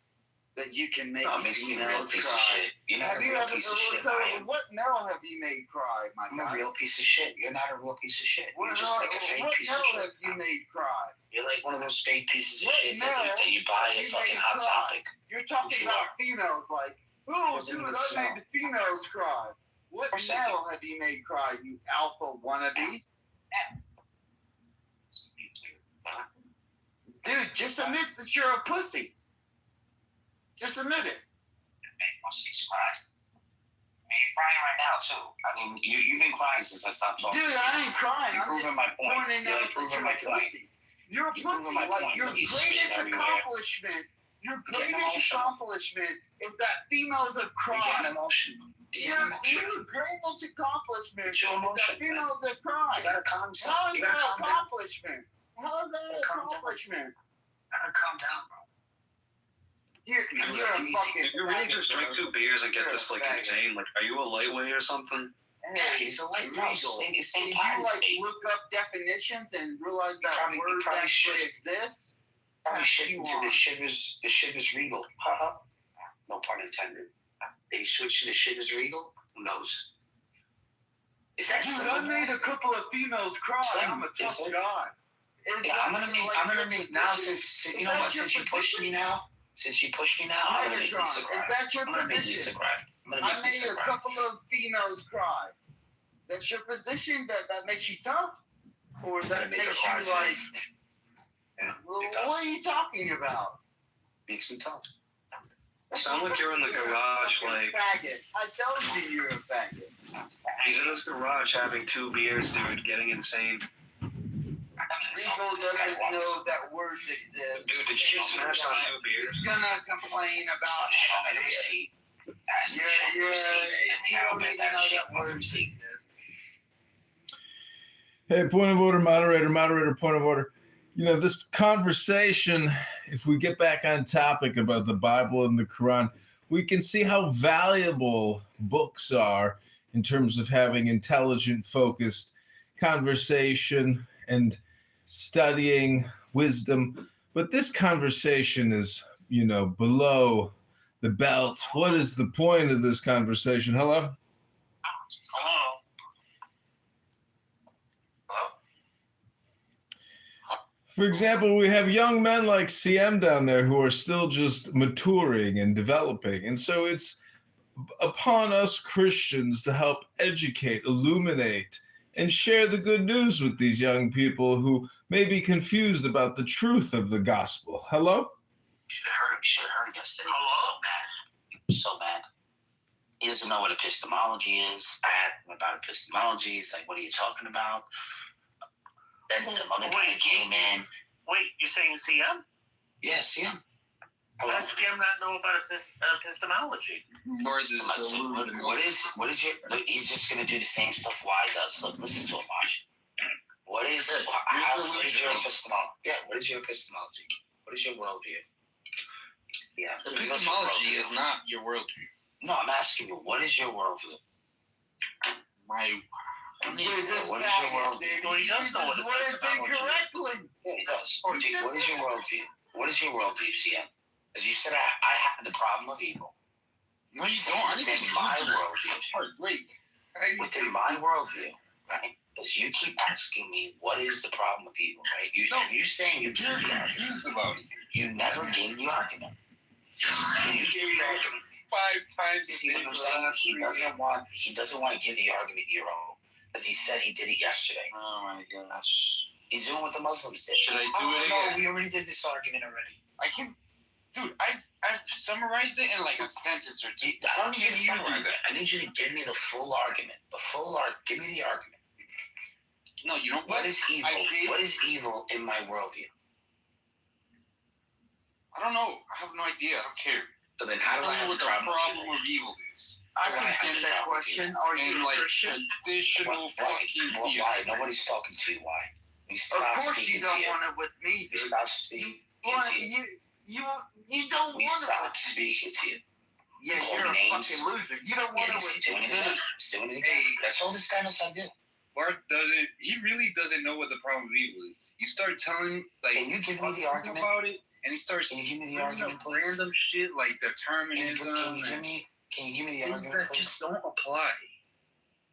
That you can make No, it makes me a real females piece of cry. shit. You're not Have a you real ever? piece of shit. So, I am. what male have you made cry, my I'm a guy? real piece of shit. You're not a real piece of shit. You're just like a fake what piece of male shit. have you made cry? You're like one of those fake pieces of What shit that you buy have at you fucking made Hot cry? Topic. You're talking You about females like, oh, Doesn't dude, even I smell. made the females cry. What course I male have you made cry, you alpha wannabe? Dude, just admit that you're a pussy. Just admit it. Pussies cry. You're crying right now too. I mean, you've been crying since I stopped talking. Dude, I ain't crying. You're I'm proving just my point. pointing You're out that proving you're my a point. pussy. You're a You're proving pussy. my Like, point. your Look, you're spitting greatest everywhere. accomplishment, your getting greatest emotional. accomplishment is that females are You're crying. getting emotional. You're getting emotional. Your greatest accomplishment It's your is that emotion, man. females are crying. You gotta calm How yourself. is You that gotta an calm down. accomplishment? How is that an Calm down. accomplishment? You gotta calm down, bro. You're a easy. fucking Did you really just drink 2 beers and get You're this a like faggot. insane? Like, are you a lightweight or something? Yeah, he's a light Legal. mouse. Same Did time you as like fate. look up definitions and realize that Probably- words probably actually should. exist? Probably Pass shit you into on. the Shivers Regal. Haha. No pun intended. They switched to the Shivers Regal? Who knows? Is that Dude, I simple? made a couple of females cry. I'm a tough Is it? guy. Yeah, I'm gonna make now since you know what, since you pushed me now, I'm gonna make Lisa Is cry. that your I'm gonna make Lisa position? cry. I'm gonna I make made Lisa a cry. couple of females cry. That's your position? That makes you tough? Or I'm that gonna make her makes cry you today. like, Yeah, well, it what does. are you talking about? Makes me tough. Sound like you're in the garage, like... Faggot. I told you you're a faggot. He's in his garage having 2 beers, dude, getting insane. Rico doesn't know that words exist. Dude, did you get smashed on 2 beers? He's gonna complain about... Show me the receipt. You don't even know that words exist. Hey, point of order, moderator, point of order. You know, this conversation, if we get back on topic about the Bible and the Quran, we can see how valuable books are in terms of having intelligent, focused conversation and studying wisdom. But this conversation is, you know, below the belt. What is the point of this conversation? Hello? For example, we have young men like CM down there who are still just maturing and developing. And so it's upon us Christians to help educate, illuminate, and share the good news with these young people who may be confused about the truth of the gospel. Hello? You should have heard him yesterday. He was so mad. He doesn't know what epistemology is. I asked him about epistemology. He's like, what are you talking about? Then some other guy came in. Wait, you're saying CM? Yeah, CM. How does CM not know about epistemology? What is your... He's just going to do the same stuff Y does. Look, listen to him, Marsh. What is your epistemology? Yeah, what is your epistemology? What is your worldview? Yeah. Epistemology is not your worldview. No, I'm asking you, what is your worldview? What is your worldview? Well, he does know what epistemology is. Yeah, he does. What is your worldview? What is your worldview, CM? As you said, I have the problem of evil. No, you don't. Within my worldview. Within my worldview, right? Because you keep asking me, what is the problem of evil, right? You're saying you gave the argument. You never gave the argument. You gave the argument 5 times. You see what I'm saying? He doesn't want to give the argument your own. Because he said he did it yesterday. Oh my gosh. He's doing what the Muslims did. Should I do it again? No, we already did this argument already. I can... Dude, I've summarized it in like a sentence or two. I don't need you to summarize it. I need you to give me the full argument. Give me the argument. No, you don't. What is evil? What is evil in my worldview? I don't know. I have no idea. I don't care. So then how do I have what the problem of evil is? I can answer that question. Are you a Christian? Traditional fucking theism. Why? Nobody's talking to you. Why? Of course you don't want it with me, dude. Stop speaking to you. You don't want it. Stop speaking to you. Yeah, you're a fucking loser. You don't want it with me. He's doing it again. That's all this guy knows how to do. Mark he really doesn't know what the problem of evil is. You start telling, like, can you give me the argument about it, and he starts can you give me the argument, please? Random shit like determinism. Can you give me the argument, that please? just don't apply.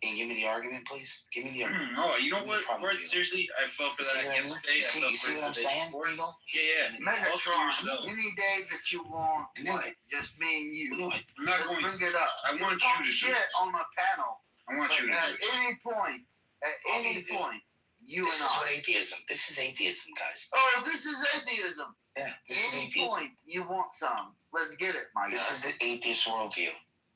Can you give me the argument, please? Give me the argument. No, you know what? Seriously, I fell for that yesterday. You see what I'm saying? Yeah. Megatron, any day that you want, just me and you. I'm not going to bring it up. I want you to shit on a panel. I want you to at any point, you and I. This is what atheism. This is atheism, guys. Oh, this is atheism. Yeah, this is atheism. Any point you want some, let's get it, my guy. This is the atheist worldview.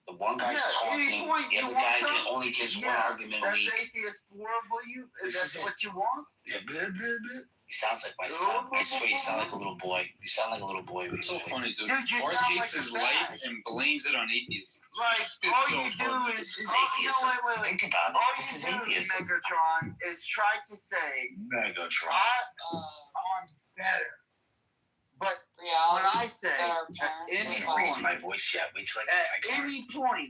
The one guy's talking, the other guy only gives one argument a week. That's atheist worldview? Is that what you want? Yeah, blah, blah, blah. He sounds like my son. I swear, you sound like a little boy. You sound like a little boy. It's so funny, dude. Mark takes his life and blames it on atheism. Right. All you do is... This is atheism. Think about it. This is atheism. Megatron is try to say... Megatron. I'm better. But when I say at any point, my voice yet. At any point,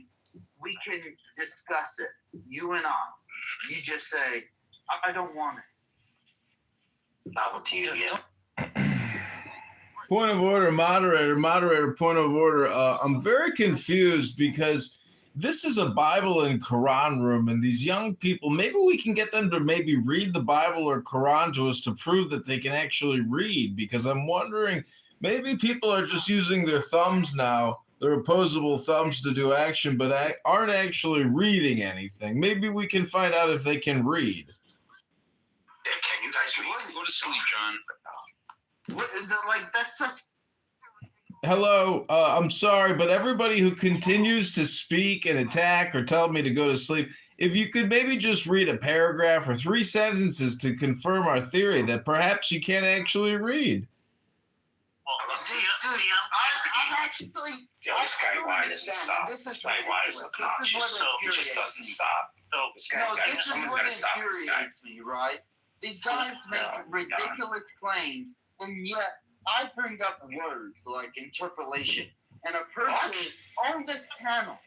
we can discuss it. You and I. You just say, I don't want it. Not with you yet. Point of order, moderator, point of order. I'm very confused because this is a Bible and Quran room, and these young people, maybe we can get them to maybe read the Bible or Quran to us to prove that they can actually read, because I'm wondering, maybe people are just using their thumbs now, their opposable thumbs to do action, but aren't actually reading anything. Maybe we can find out if they can read. Yeah, can you guys read? Go to sleep, John. Like, that's just... hello. I'm sorry, but everybody who continues to speak and attack or tell me to go to sleep, if you could maybe just read a paragraph or 3 sentences to confirm our theory that perhaps you can't actually read. Well, see, I'm actually. Yo, this guy why doesn't stop. This guy why is obnoxious. So he just doesn't stop. This guy's got someone's got to stop this guy. Me, right? These guys make ridiculous claims, and yet I bring up words like interpolation, and a person on this panel.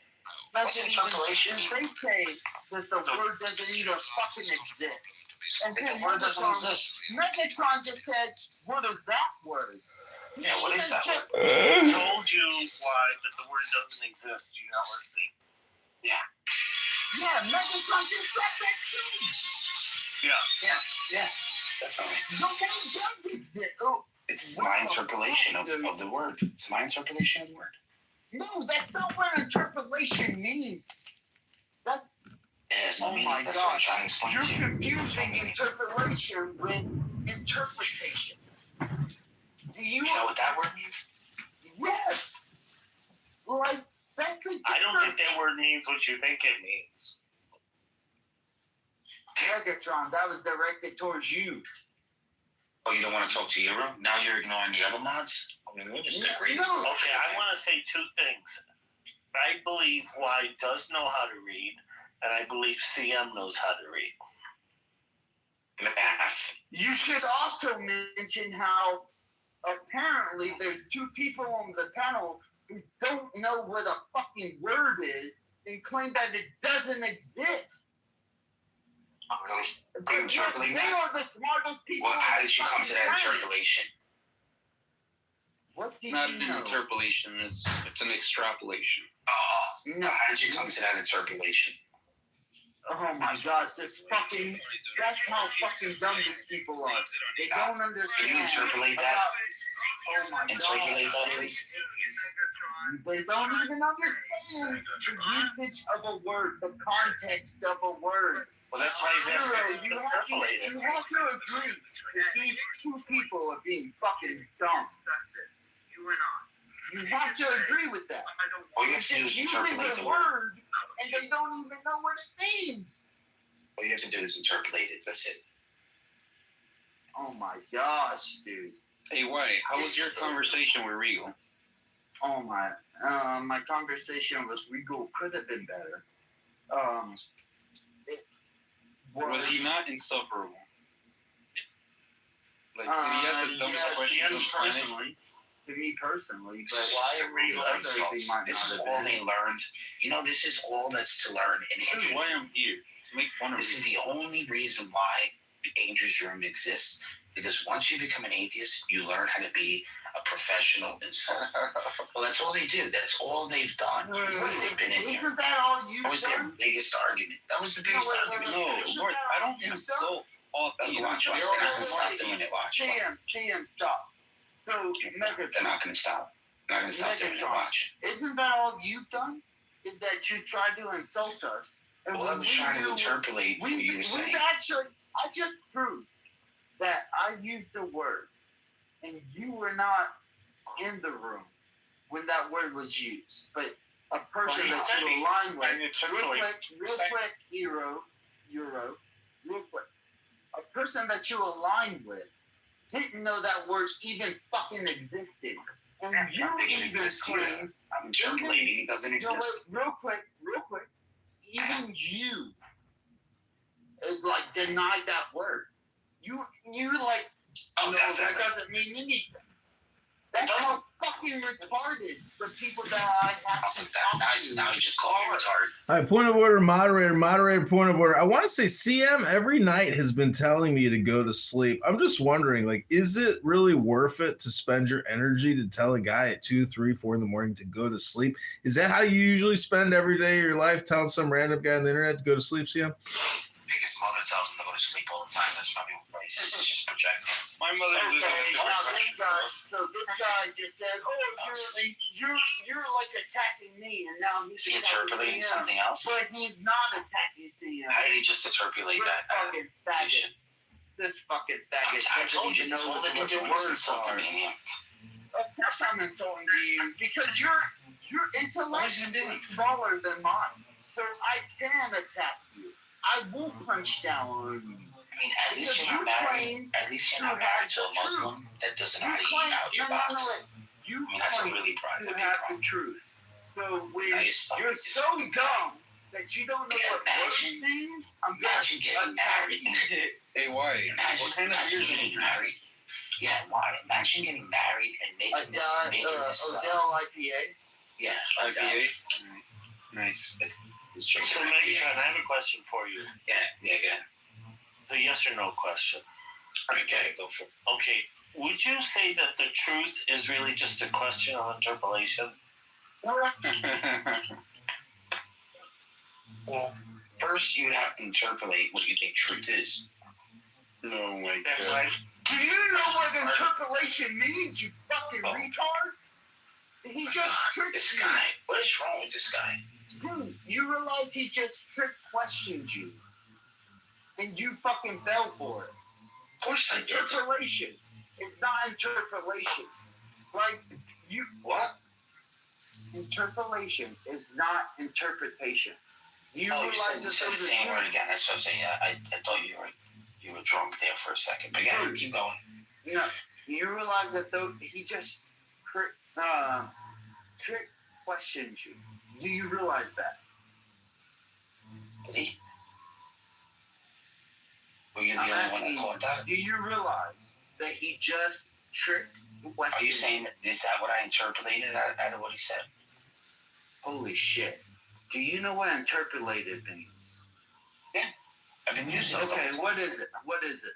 What's interpolation? They say that the word doesn't even fucking exist. And the word doesn't exist. Megatron just said, "What is that word?" Yeah, what is that word? I told you why that the word doesn't exist. You're not listening. Yeah. Yeah, Megatron just said that too. Yeah. Definitely. The word does exist. Oh, it's my interpolation of the word. It's my interpolation of the word. No, that's not what interpolation means. That. Oh my God! You're confusing interpolation with interpretation. Do you know what that word means? Yes. Like that's the. I don't think that word means what you think it means. Megatron, that was directed towards you. Oh, you don't want to talk to Euro? Now you're ignoring the other mods? I mean, we'll just agree. No. Okay, I want to say 2 things. I believe Y does know how to read, and I believe CM knows how to read. Math. You should also mention how apparently there's 2 people on the panel who don't know what a fucking word is and claim that it doesn't exist. Oh, really? Are you interpolating that? They are the smartest people. Well, how did you come to that interpolation? What did Not you an know? interpolation. It's an extrapolation. Oh, no. How did you come to that interpolation? Oh my gosh, that's how fucking dumb these people are. They don't understand. Can you interpolate that? Oh my interpolate that, please? They don't even understand the usage of a word, the context of a word. Well, that's why he's asking You have to agree that these 2 people are being fucking dumb. That's it. You and I. You have to agree with that. All you have to do is interpolate the word. And they don't even know what it means. All you have to do is interpolate it. That's it. Oh my gosh, dude. Hey, White, how was your conversation with Regal? Oh my, my conversation with Regal could have been better. Was he not insufferable? Like, did he ask the dumbest questions on the planet? To me personally, but why others they might this is all they learned. You know, this is all that's to learn in Andrew's Andrew's why I'm here, to make fun of This is the only reason why Andrew's Room exists. Because once you become an atheist, you learn how to be a professional insulter. Well, that's all they do. That's all they've done. They've been in here. Isn't that all you've That was their done? biggest argument. That was the biggest argument. No, Lord, I don't insult all people. Watch, They're they're not all going to stop doing it. Watch. Sam, stop. So, Megatron. They're not going to stop. They're not going to stop doing it. Watch. Isn't that all you've done? Is that you tried to insult us? And well, I was trying to interpolate what you were saying. I just proved that I used a word, and you were not in the room when that word was used. But a person that you align with, real quick, Euro, real quick. A person that you aligned with didn't know that word even fucking existed. And you even claimed, I'm interpolating, it doesn't exist. Real quick, even you like denied that word. You like, oh, no, that doesn't mean anything. That's how fucking retarded for people that I have to talk to. Now you just call me retarded. All right, point of order, moderator, point of order. I want to say CM every night has been telling me to go to sleep. I'm just wondering, like, is it really worth it to spend your energy to tell a guy at 2, 3, 4 in the morning to go to sleep? Is that how you usually spend every day of your life, telling some random guy on the internet to go to sleep, CM? His mother tells him to go to sleep all the time. That's probably what he's just projecting. My mother So this guy just said, you're like attacking me, and now he's interpolating something else? But he's not attacking CM. How did he just interpolate that? Fucking faggot. This fucking faggot. I told you, that's all they've been doing is insulting me. Of course I'm insulting you because your intellect is smaller than mine. So I can attack you. I will punch down on you. I mean, at least you're not married. At least you're not married to a Muslim that doesn't know how to eat out your box. You that's a really have the truth. So when you're so dumb that you don't know what words mean, imagine getting married. Hey, why? What kind of beers getting married? Yeah, why? Imagine getting married and making this. Odell IPA. Yeah, IPA. Nice. So, Megatron, I have a question for you. Yeah. It's a yes or no question. Okay, go for it. Okay, would you say that the truth is really just a question of interpolation? Well, first you have to interpolate what you think truth is. No, my That's God. right. Do you know what interpolation means, you fucking retard? He just tricked this you. guy. What is wrong with this guy? Dude, you realize he just questioned you. And you fucking fell for it. Of course I did. Interpolation. It's not interpolation. Like, you... What? Interpolation is not interpretation. Do you realize you said the same word again. That's what I'm saying. I thought you were drunk there for a second. But yeah, keep going. No, you realize that though he just trick questioned you. Do you realize that? Did he? Were you the only one that caught that? Do you realize that he just tricked questioned? Are you saying, is that what I interpolated out of what he said? Holy shit. Do you know what interpolated means? Yeah. I've been using it. Okay, what is it? What is it?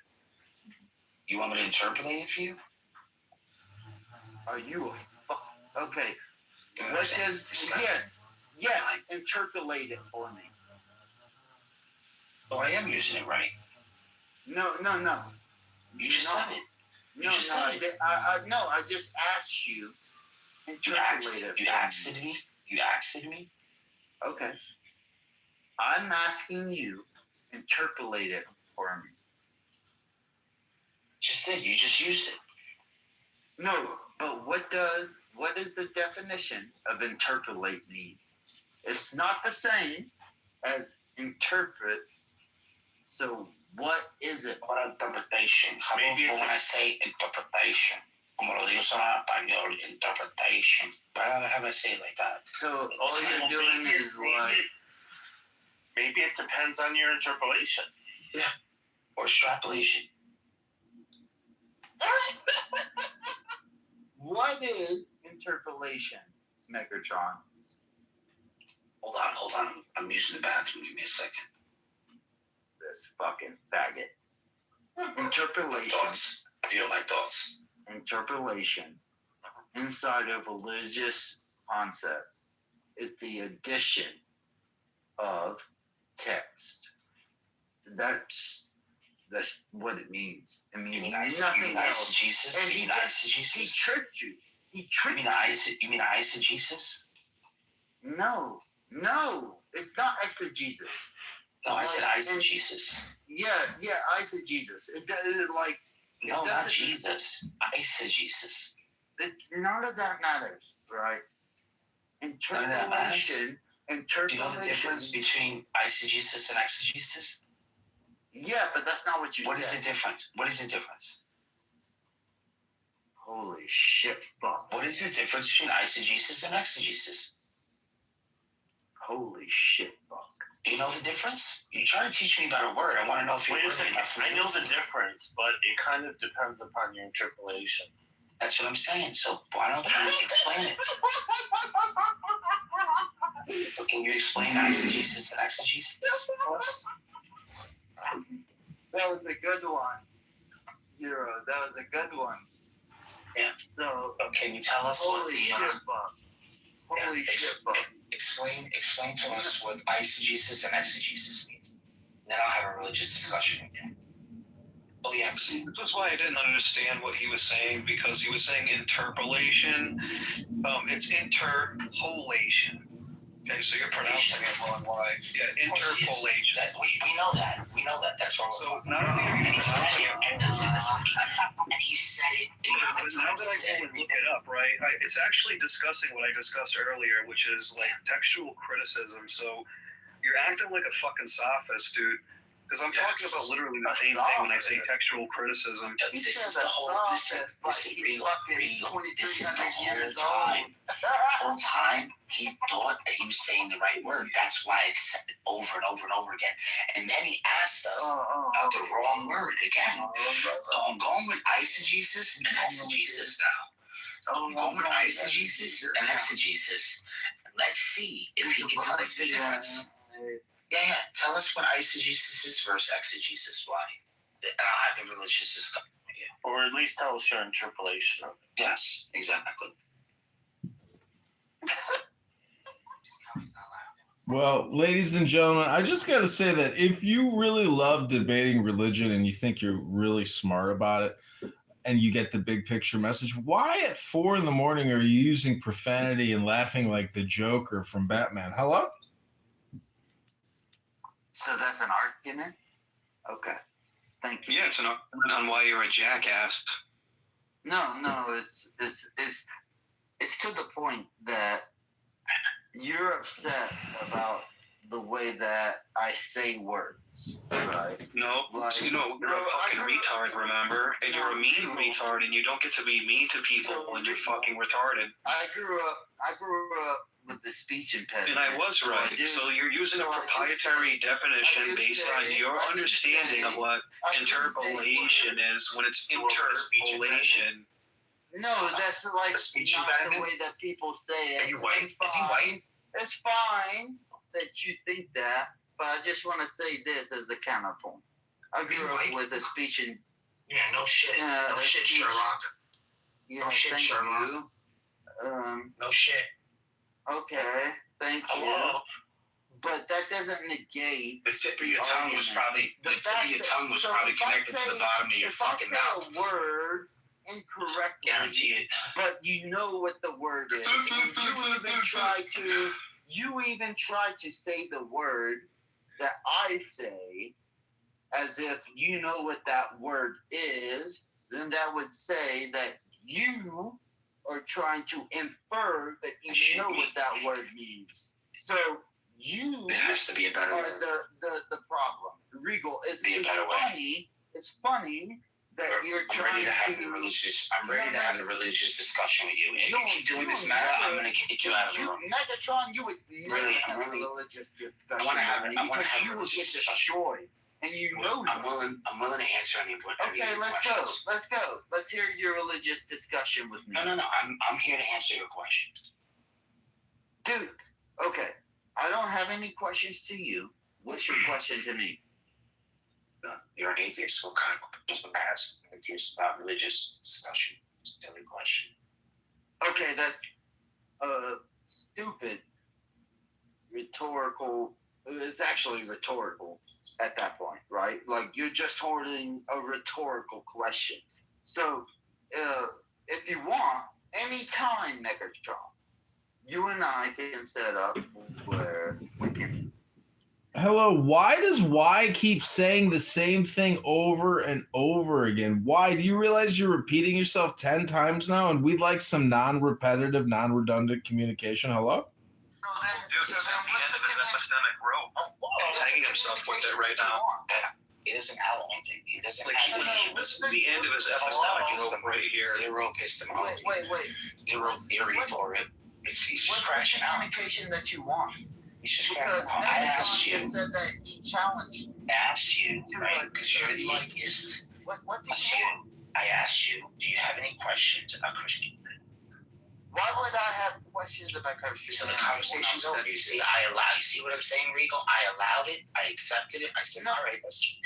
You want me to interpolate it for you? Are you a okay. What does yes, interpolate it for me. Oh, I am using it right. No. You just said it. I just asked you. Interpolate it. You asked me? You asked me? Okay. I'm asking you, interpolate it for me. Just did. You just used it. No, but what is the definition of interpolate mean? It's not the same as interpret. So what is it? What interpretation? How about when I say interpretation? Como lo digo solo en español, interpretation. How do I say it like that? So all you're doing is like... Maybe it depends on your interpolation. Yeah. Or extrapolation. What is interpolation, Megatron? Hold on. I'm using the bathroom. Give me a second. This fucking faggot. Interpolation. Thoughts. I feel my thoughts. Interpolation inside of religious concept is the addition of text. That's what it means. It means nothing else. Jesus? And he tricked you. He tricked you. You mean eisegesis? No, it's not exegesis. No, I said eisegesis. Yeah, eisegesis. It like. No, not Jesus. Eisegesis. None of that matters, right? Interpolation. Do you know the difference between eisegesis and exegesis? Yeah, but that's not what you said. What is the difference? What is the difference? Holy shit, fuck. What is the difference between eisegesis and exegesis? Holy shit, fuck. Do you know the difference? You try to teach me about a word. I want to know if you're worthy enough. I know the difference, but it kind of depends upon your interpolation. That's what I'm saying. So why don't you explain it? So can you explain eisegesis and exegesis for us? That was a good one. That was a good one. Yeah. So, can you tell us what the... Holy shit, fuck. Explain to us what eisegesis and exegesis means. Then I'll have a religious discussion again. Oh yeah. This is why I didn't understand what he was saying, because he was saying interpolation. It's interpolation. Okay, so you're pronouncing it wrong. Why? Yeah, interpolation. We know that. We know that. That's wrong. So not only are you pronouncing it wrong, and he said it. but now that I go and look it up, right, it's actually discussing what I discussed earlier, which is like textual criticism. So you're acting like a fucking sophist, dude. Because I'm talking about literally the same thing when I say textual criticism. This is the whole. This is real. This is the whole time. He thought that he was saying the right word. That's why I said it over and over and over again. And then he asked us about the wrong word again. So I'm going with eisegesis and exegesis now. I'm going with eisegesis and exegesis. Let's see if he can tell us the difference. Yeah. Tell us what eisegesis is versus exegesis. Why? And I'll have the religious discussion with you. Or at least tell us your interpolation of it. Yes, exactly. Well, ladies and gentlemen, I just got to say that if you really love debating religion and you think you're really smart about it and you get the big picture message, why at 4 a.m. are you using profanity and laughing like the Joker from Batman? Hello? So that's an argument? Okay. Thank you. Yeah, it's an argument on why you're a jackass. No, it's to the point that you're upset about the way that I say words, right? No, Like, you're a fucking retard, remember? And you're a mean retard, and you don't get to be mean to people when you're fucking retarded. I grew up with the speech impediment. And I was right. So you're using a proprietary definition based on your understanding of what interpolation is when it's interpolation. No, that's like not the way that people say it. Are you white? Is he white? It's fine that you think that, but I just want to say this as a counterpoint. I grew up with a speech and no shit, Sherlock. No shit, Sherlock. No shit. Okay, thank you. But that doesn't negate. The tip of your tongue was probably connected to the bottom of your fucking mouth. If I say a word incorrectly, guarantee it. But you know what the word is. You even try to say the word that I say as if you know what that word is, then that would say that you are trying to infer that you know what that word means. So you has to be a better are word. the problem. Regal, it's funny that you're trying to have the religious. I'm ready to have a religious discussion with you. If you keep doing this matter, I'm going to kick you out of the room. Megatron, you would never have a religious discussion. I want to have a you would get destroyed, and you know that. I'm willing to answer any Okay, let's questions. go. Let's go. Let's hear your religious discussion with me. No. I'm here to answer your questions. Dude, okay. I don't have any questions to you. What's your question to me? You're an atheist. What kind of questions would I ask? Atheist about religious discussion. It's a silly question. Okay, that's stupid, rhetorical. It's actually rhetorical at that point, right? Like you're just holding a rhetorical question. So, if you want, anytime, Megatron, you and I can set up where we can. Hello, why does Y keep saying the same thing over and over again? Why? Do you realize you're repeating yourself 10 times now? And we'd like some non-repetitive, non-redundant communication. Hello? Dude, this is at the end of his epistemic rope. He's hanging himself with it right now. He doesn't have anything. He doesn't have this is the end of his epistemic rope right here. Zero epistemology. Wait. Zero theory for it. He's just crashing out. What's the communication that you want? Because I asked you. Said that he challenged. Asked you, right? Because you're the atheist. What did you want? I asked you, do you have any questions about Christianity? Why would I have questions about Christianity? So the conversation's over. You see, you see what I'm saying, Regal? I allowed it. I accepted it. I said, all right, let's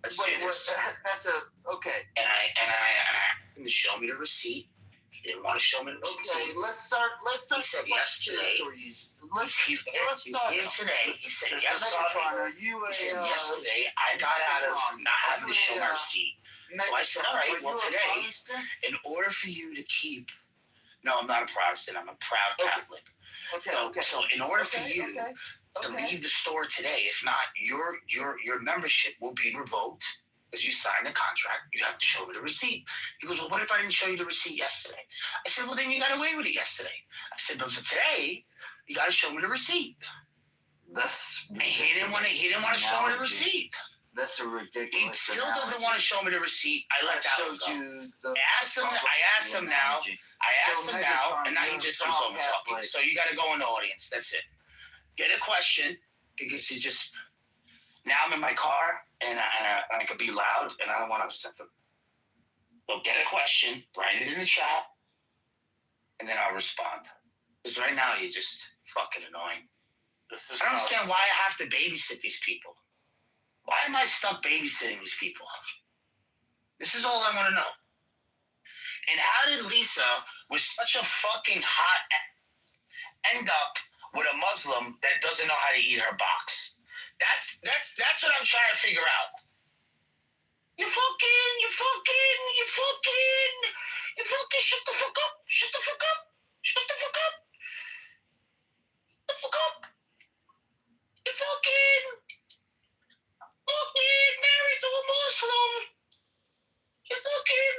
do this. That's okay. And I asked him to show me the receipt. He didn't want to show me the receipt. Okay, let's start. He said yes today. He's here today. He said yes. He said yesterday. I got out of not having to show my receipt. So I said, all right, well, today, in order for you to keep No, I'm not a Protestant. I'm a proud Catholic. Okay. So in order for you to leave the store today, if not, your membership will be revoked because you signed the contract. You have to show me the receipt. He goes, well, what if I didn't show you the receipt yesterday? I said, well, then you got away with it yesterday. I said, but for today, you got to show me the receipt. He didn't want to show me the receipt. That's a ridiculous. He still doesn't want to show me the receipt. I let that go. I asked him now, and now he just goes over talking. So you got to go in the audience. That's it. Get a question because he just. Now I'm in my car and I could be loud and I don't want to upset them. So get a question, write it in the chat, and then I'll respond. Because right now you're just fucking annoying. I don't understand why I have to babysit these people. Why am I stuck babysitting these people? This is all I want to know. And how did Lisa, with such a fucking hot, end up with a Muslim that doesn't know how to eat her box? That's what I'm trying to figure out. You fucking, shut the fuck up. Shut the fuck up. Shut the fuck up. Shut the fuck up. You fucking married to a Muslim. You fucking.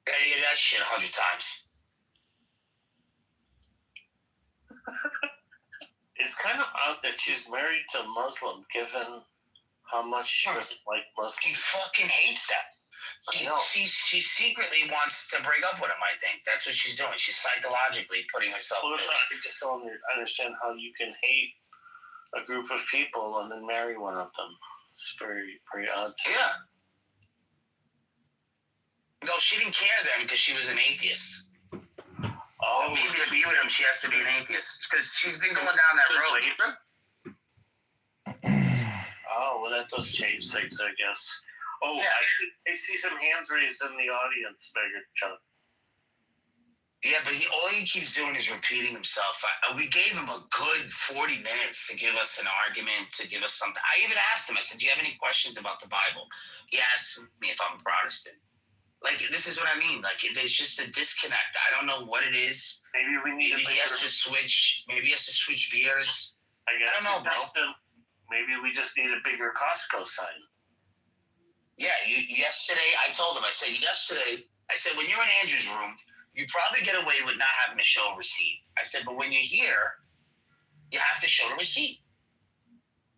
Gotta hear that shit 100 times. It's kind of odd that she's married to a Muslim, given how much she doesn't like Muslims. He fucking hates that. She secretly wants to break up with him, I think. That's what she's doing. She's psychologically putting herself I just don't understand how you can hate a group of people and then marry one of them. It's very, very odd to me. No, she didn't care then because she was an atheist. Oh, maybe to be with him, she has to be an atheist because she's been going down that road. Oh, well, that does change things, I guess. Oh, yeah. I see some hands raised in the audience, Beggar Chuck. Yeah, but all he keeps doing is repeating himself. We gave him a good 40 minutes to give us an argument, to give us something. I even asked him, I said, do you have any questions about the Bible? He asked me if I'm a Protestant. Like, this is what I mean. Like, there's just a disconnect. I don't know what it is. Maybe he has to switch. Maybe he has to switch beers. I don't know, bro. Maybe we just need a bigger Costco sign. Yeah, yesterday, I told him, I said, when you're in Andrew's room, you probably get away with not having to show a receipt. I said, but when you're here, you have to show the receipt.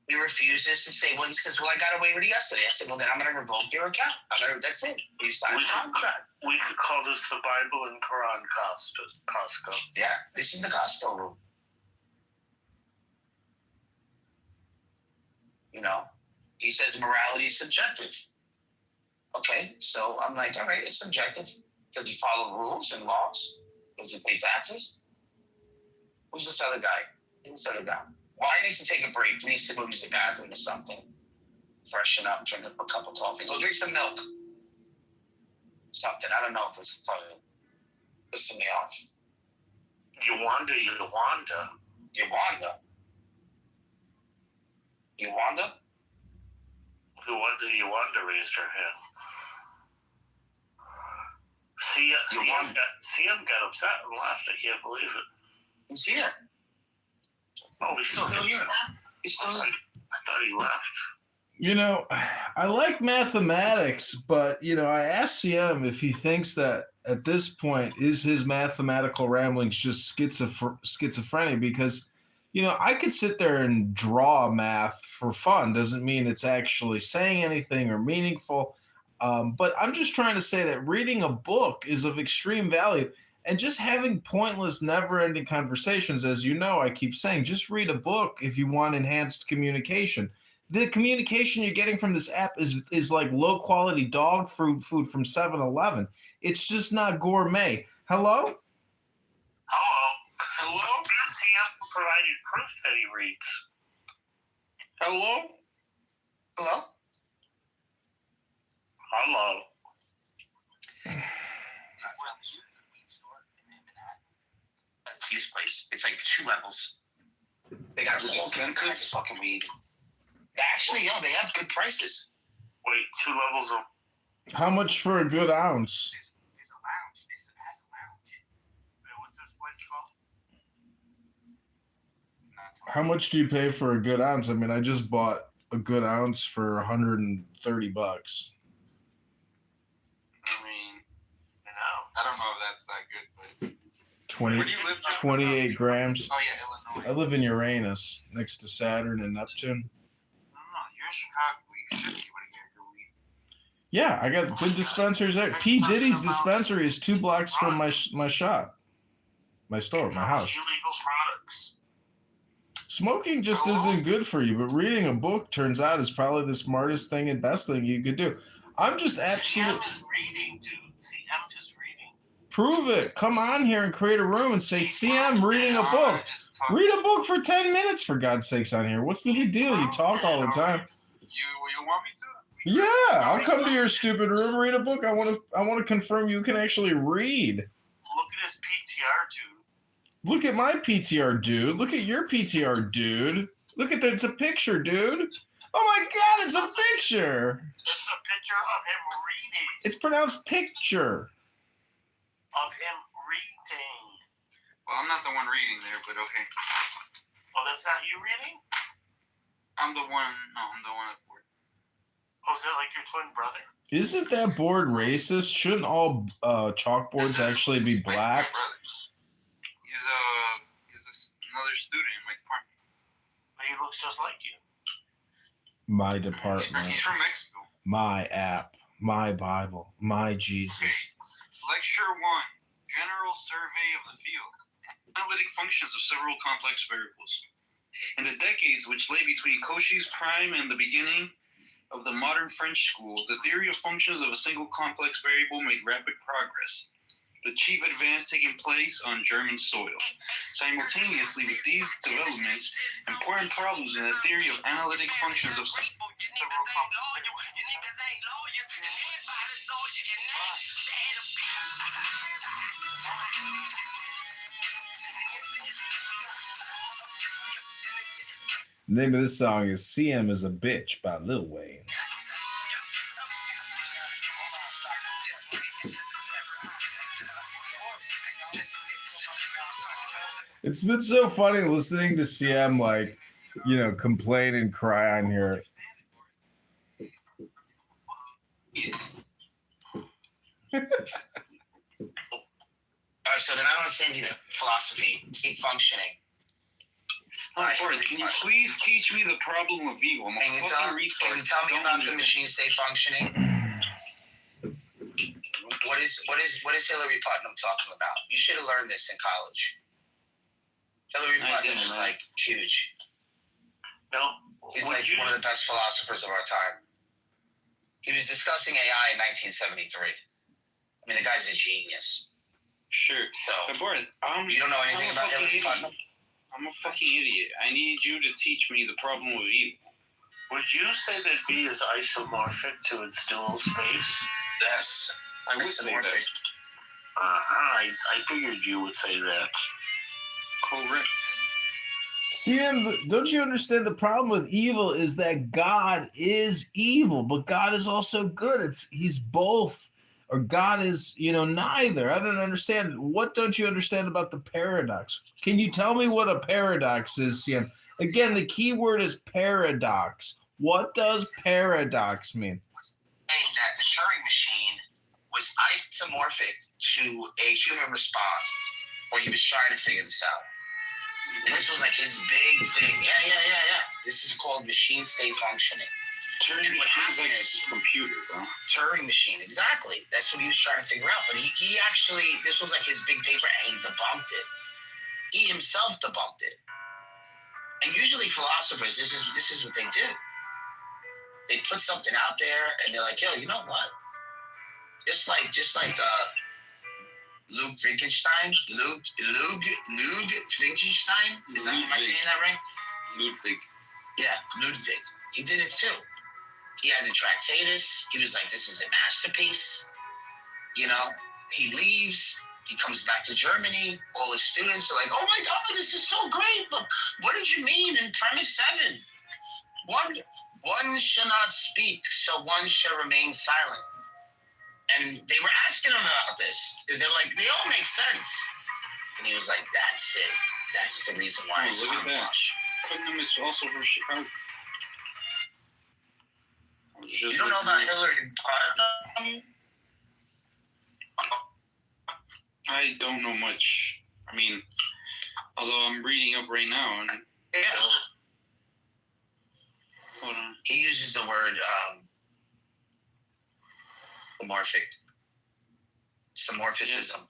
He refuses to say, he says, I got away with it yesterday. I said, then I'm going to revoke your account. That's it. You signed a contract. We could call this the Bible and Quran Costco. Yeah, this is the Costco room. You know, he says morality is subjective. Okay, so I'm like, all right, it's subjective. Does he follow rules and laws? Does he pay taxes? Who's this other guy? Let's settle down. Well, I need to take a break. He needs to go use the bathroom or something. Freshen up, drink a cup of coffee. Go drink some milk. Something. I don't know if this is funny. Pissing me off. Yawanda. Yawanda raised her hand. CM got upset and left. I can't believe it. He's here. Oh, he's still here. He's still here. I thought he left. You know, I like mathematics, but, I asked CM if he thinks that at this point is his mathematical ramblings just schizophrenia because, I could sit there and draw math for fun. Doesn't mean it's actually saying anything or meaningful. But I'm just trying to say that reading a book is of extreme value. And just having pointless, never-ending conversations, as you know, I keep saying, just read a book if you want enhanced communication. The communication you're getting from this app is like low-quality dog food from 7-Eleven. It's just not gourmet. Hello? Hello? CM provided proof that he reads. Hello? It's his place. It's like 2 levels. They got all kinds of fucking weed. Actually, they have good prices. Wait, 2 levels of... How much for a good ounce? There's a lounge. It has a lounge. How much do you pay for a good ounce? I mean, I just bought a good ounce for $130. I mean, I don't know if that's that good, but 20, where do you live? 28 grams. Oh yeah, Illinois. I live in Uranus, next to Saturn and Neptune. No, you're in Chicago. You should be able to get good weed. Yeah, I got good dispensaries there. P. Diddy's dispensary is 2 blocks from my shop, my store, my house. illegal products. Smoking just isn't good for you, but reading a book turns out is probably the smartest thing and best thing you could do. I'm just absolutely. CM is reading, dude. CM is reading. Prove it. Come on here and create a room and say, CM reading a book. Read a book for 10 minutes, for God's sakes, on here. What's the big deal? You talk all the time. You want me to? Yeah, I'll come to your stupid room, read a book. I want to confirm you can actually read. Look at his PTR, dude. Look at my PTR, dude. Look at your PTR, dude. Look at that. It's a picture, dude. Oh my God, it's a picture. It's a picture of him reading. It's pronounced picture. Of him reading. Well, I'm not the one reading there, but okay. Oh, that's not you reading? I'm the one that's bored. Oh, is that like your twin brother? Isn't that board racist? Shouldn't all chalkboards actually be black? He's another student in my department. But he looks just like you. My department. He's from Mexico. My app. My Bible. My Jesus. Okay. Lecture 1. General survey of the field. Analytic functions of several complex variables. In the decades which lay between Cauchy's prime and the beginning of the modern French school, the theory of functions of a single complex variable made rapid progress, the chief advance taking place on German soil. Simultaneously with these developments, important problems in the theory of analytic functions of several The name of this song is CM is a Bitch by Lil Wayne. It's been so funny listening to CM, like, complain and cry on here. So then I don't understand either. Philosophy, state functioning. Forrest, can you please teach me the problem of evil? Can you tell me about the machine state functioning? What is Hillary Putnam talking about? You should have learned this in college. Hillary Putnam is like huge. No, he's like one of the best philosophers of our time. He was discussing AI in 1973. I mean, the guy's a genius. Sure. So, Boris, you don't know anything about Hillary Putnam? I'm a fucking idiot. I need you to teach me the problem of evil. Would you say that B is isomorphic to its dual space? Yes. I would say that. I figured you would say that. Correct. CM, don't you understand the problem with evil is that God is evil, but God is also good. He's both, or God is, neither. I don't understand. What don't you understand about the paradox? Can you tell me what a paradox is, CM? Again, the key word is paradox. What does paradox mean? Saying that the Turing machine was isomorphic to a human response, where he was trying to figure this out. And this was like his big thing. Yeah. This is called machine state functioning. Turing machine is like a computer, bro. Turing machine, exactly. That's what he was trying to figure out. But he actually, this was like his big paper, and he debunked it. He himself debunked it. And usually philosophers, this is what they do. They put something out there, and they're like, yo, you know what? Just like Luke Wittgenstein. Luke Wittgenstein? Am I saying that right? Ludwig. Yeah, Ludwig. He did it too. He had the Tractatus. He was like, this is a masterpiece. He leaves. He comes back to Germany. All his students are like, oh my God, this is so great. But what did you mean in premise 7? One shall not speak, so one shall remain silent. And they were asking him about this because they're like, they all make sense. And he was like, that's it. That's the reason why it's hogwash. Putnam is also for Chicago. You don't know about Hillary Putnam? I don't know much. I mean, although I'm reading up right now. And, Yeah. Hold on. He uses the word Semorphicism.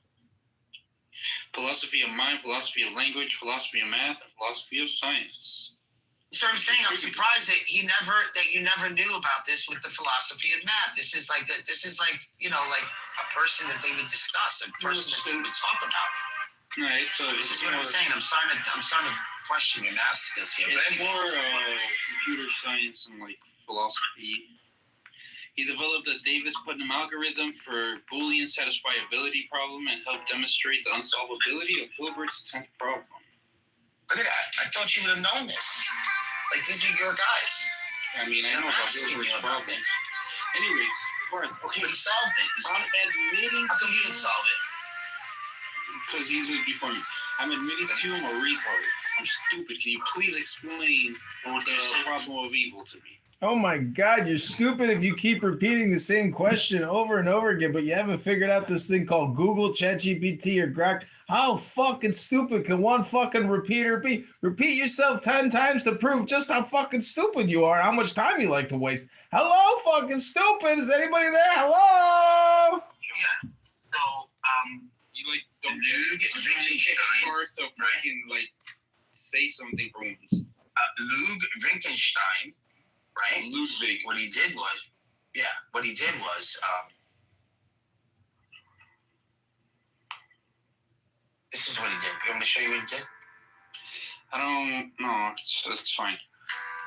Philosophy of mind, philosophy of language, philosophy of math, and philosophy of science. That's what I'm saying. I'm surprised that you never knew about this with the philosophy of math. This is like like a person that they would discuss, a person that they would talk about. Right. So this is what I'm saying. I'm starting to question your math skills here. It's more computer science and like philosophy. He developed the Davis-Putnam algorithm for Boolean satisfiability problem and helped demonstrate the unsolvability of Hilbert's 10th problem. Look at that. I thought you would have known this. Like, these are your guys. I mean, I know about Hilbert's problem. Anyways, Bart, okay, but he solved it. I'm admitting... How come you didn't solve it? Because he did it before me. I'm admitting to him a retard. I'm stupid. Can you please explain the problem of evil to me? Oh my God, you're stupid if you keep repeating the same question over and over again, but you haven't figured out this thing called Google, ChatGPT, or Grok. How fucking stupid can one fucking repeater be? Repeat yourself 10 times to prove just how fucking stupid you are, how much time you like to waste. Hello, fucking stupid. Is anybody there? Hello? Yeah. So, you like don't get Garth to fucking like say something for once. Ludwig Wittgenstein. Right? Ludwig. What he did was, this is what he did. You want me to show you what he did? I don't know. It's fine.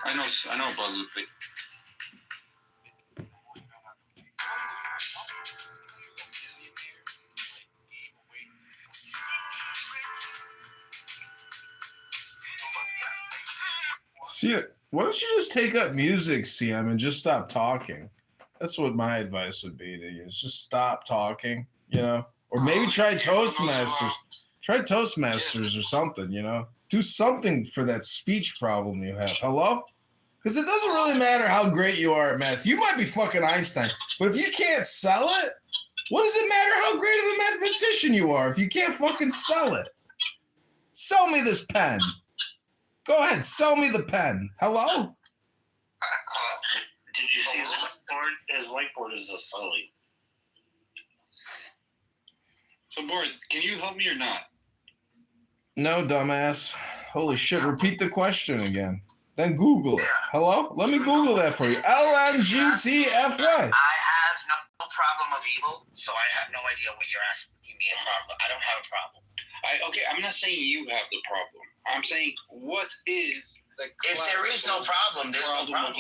I know about Ludwig. See, why don't you just take up music, CM, and just stop talking? That's what my advice would be to you. Is just stop talking, or maybe try Toastmasters. Try Toastmasters or something, Do something for that speech problem you have. Hello? Because it doesn't really matter how great you are at math. You might be fucking Einstein, but if you can't sell it, what does it matter how great of a mathematician you are if you can't fucking sell it? Sell me this pen. Go ahead, sell me the pen. Hello? Did you see his whiteboard? His whiteboard is a Sully. So, Bart, can you help me or not? No, dumbass. Holy shit, repeat the question again. Then Google it. Hello? Let me Google that for you. LMGTFY. I have no problem of evil, so I have no idea what you're asking me a problem. I don't have a problem. Okay, I'm not saying you have the problem. I'm saying what is the if there is no problem, there's no problem.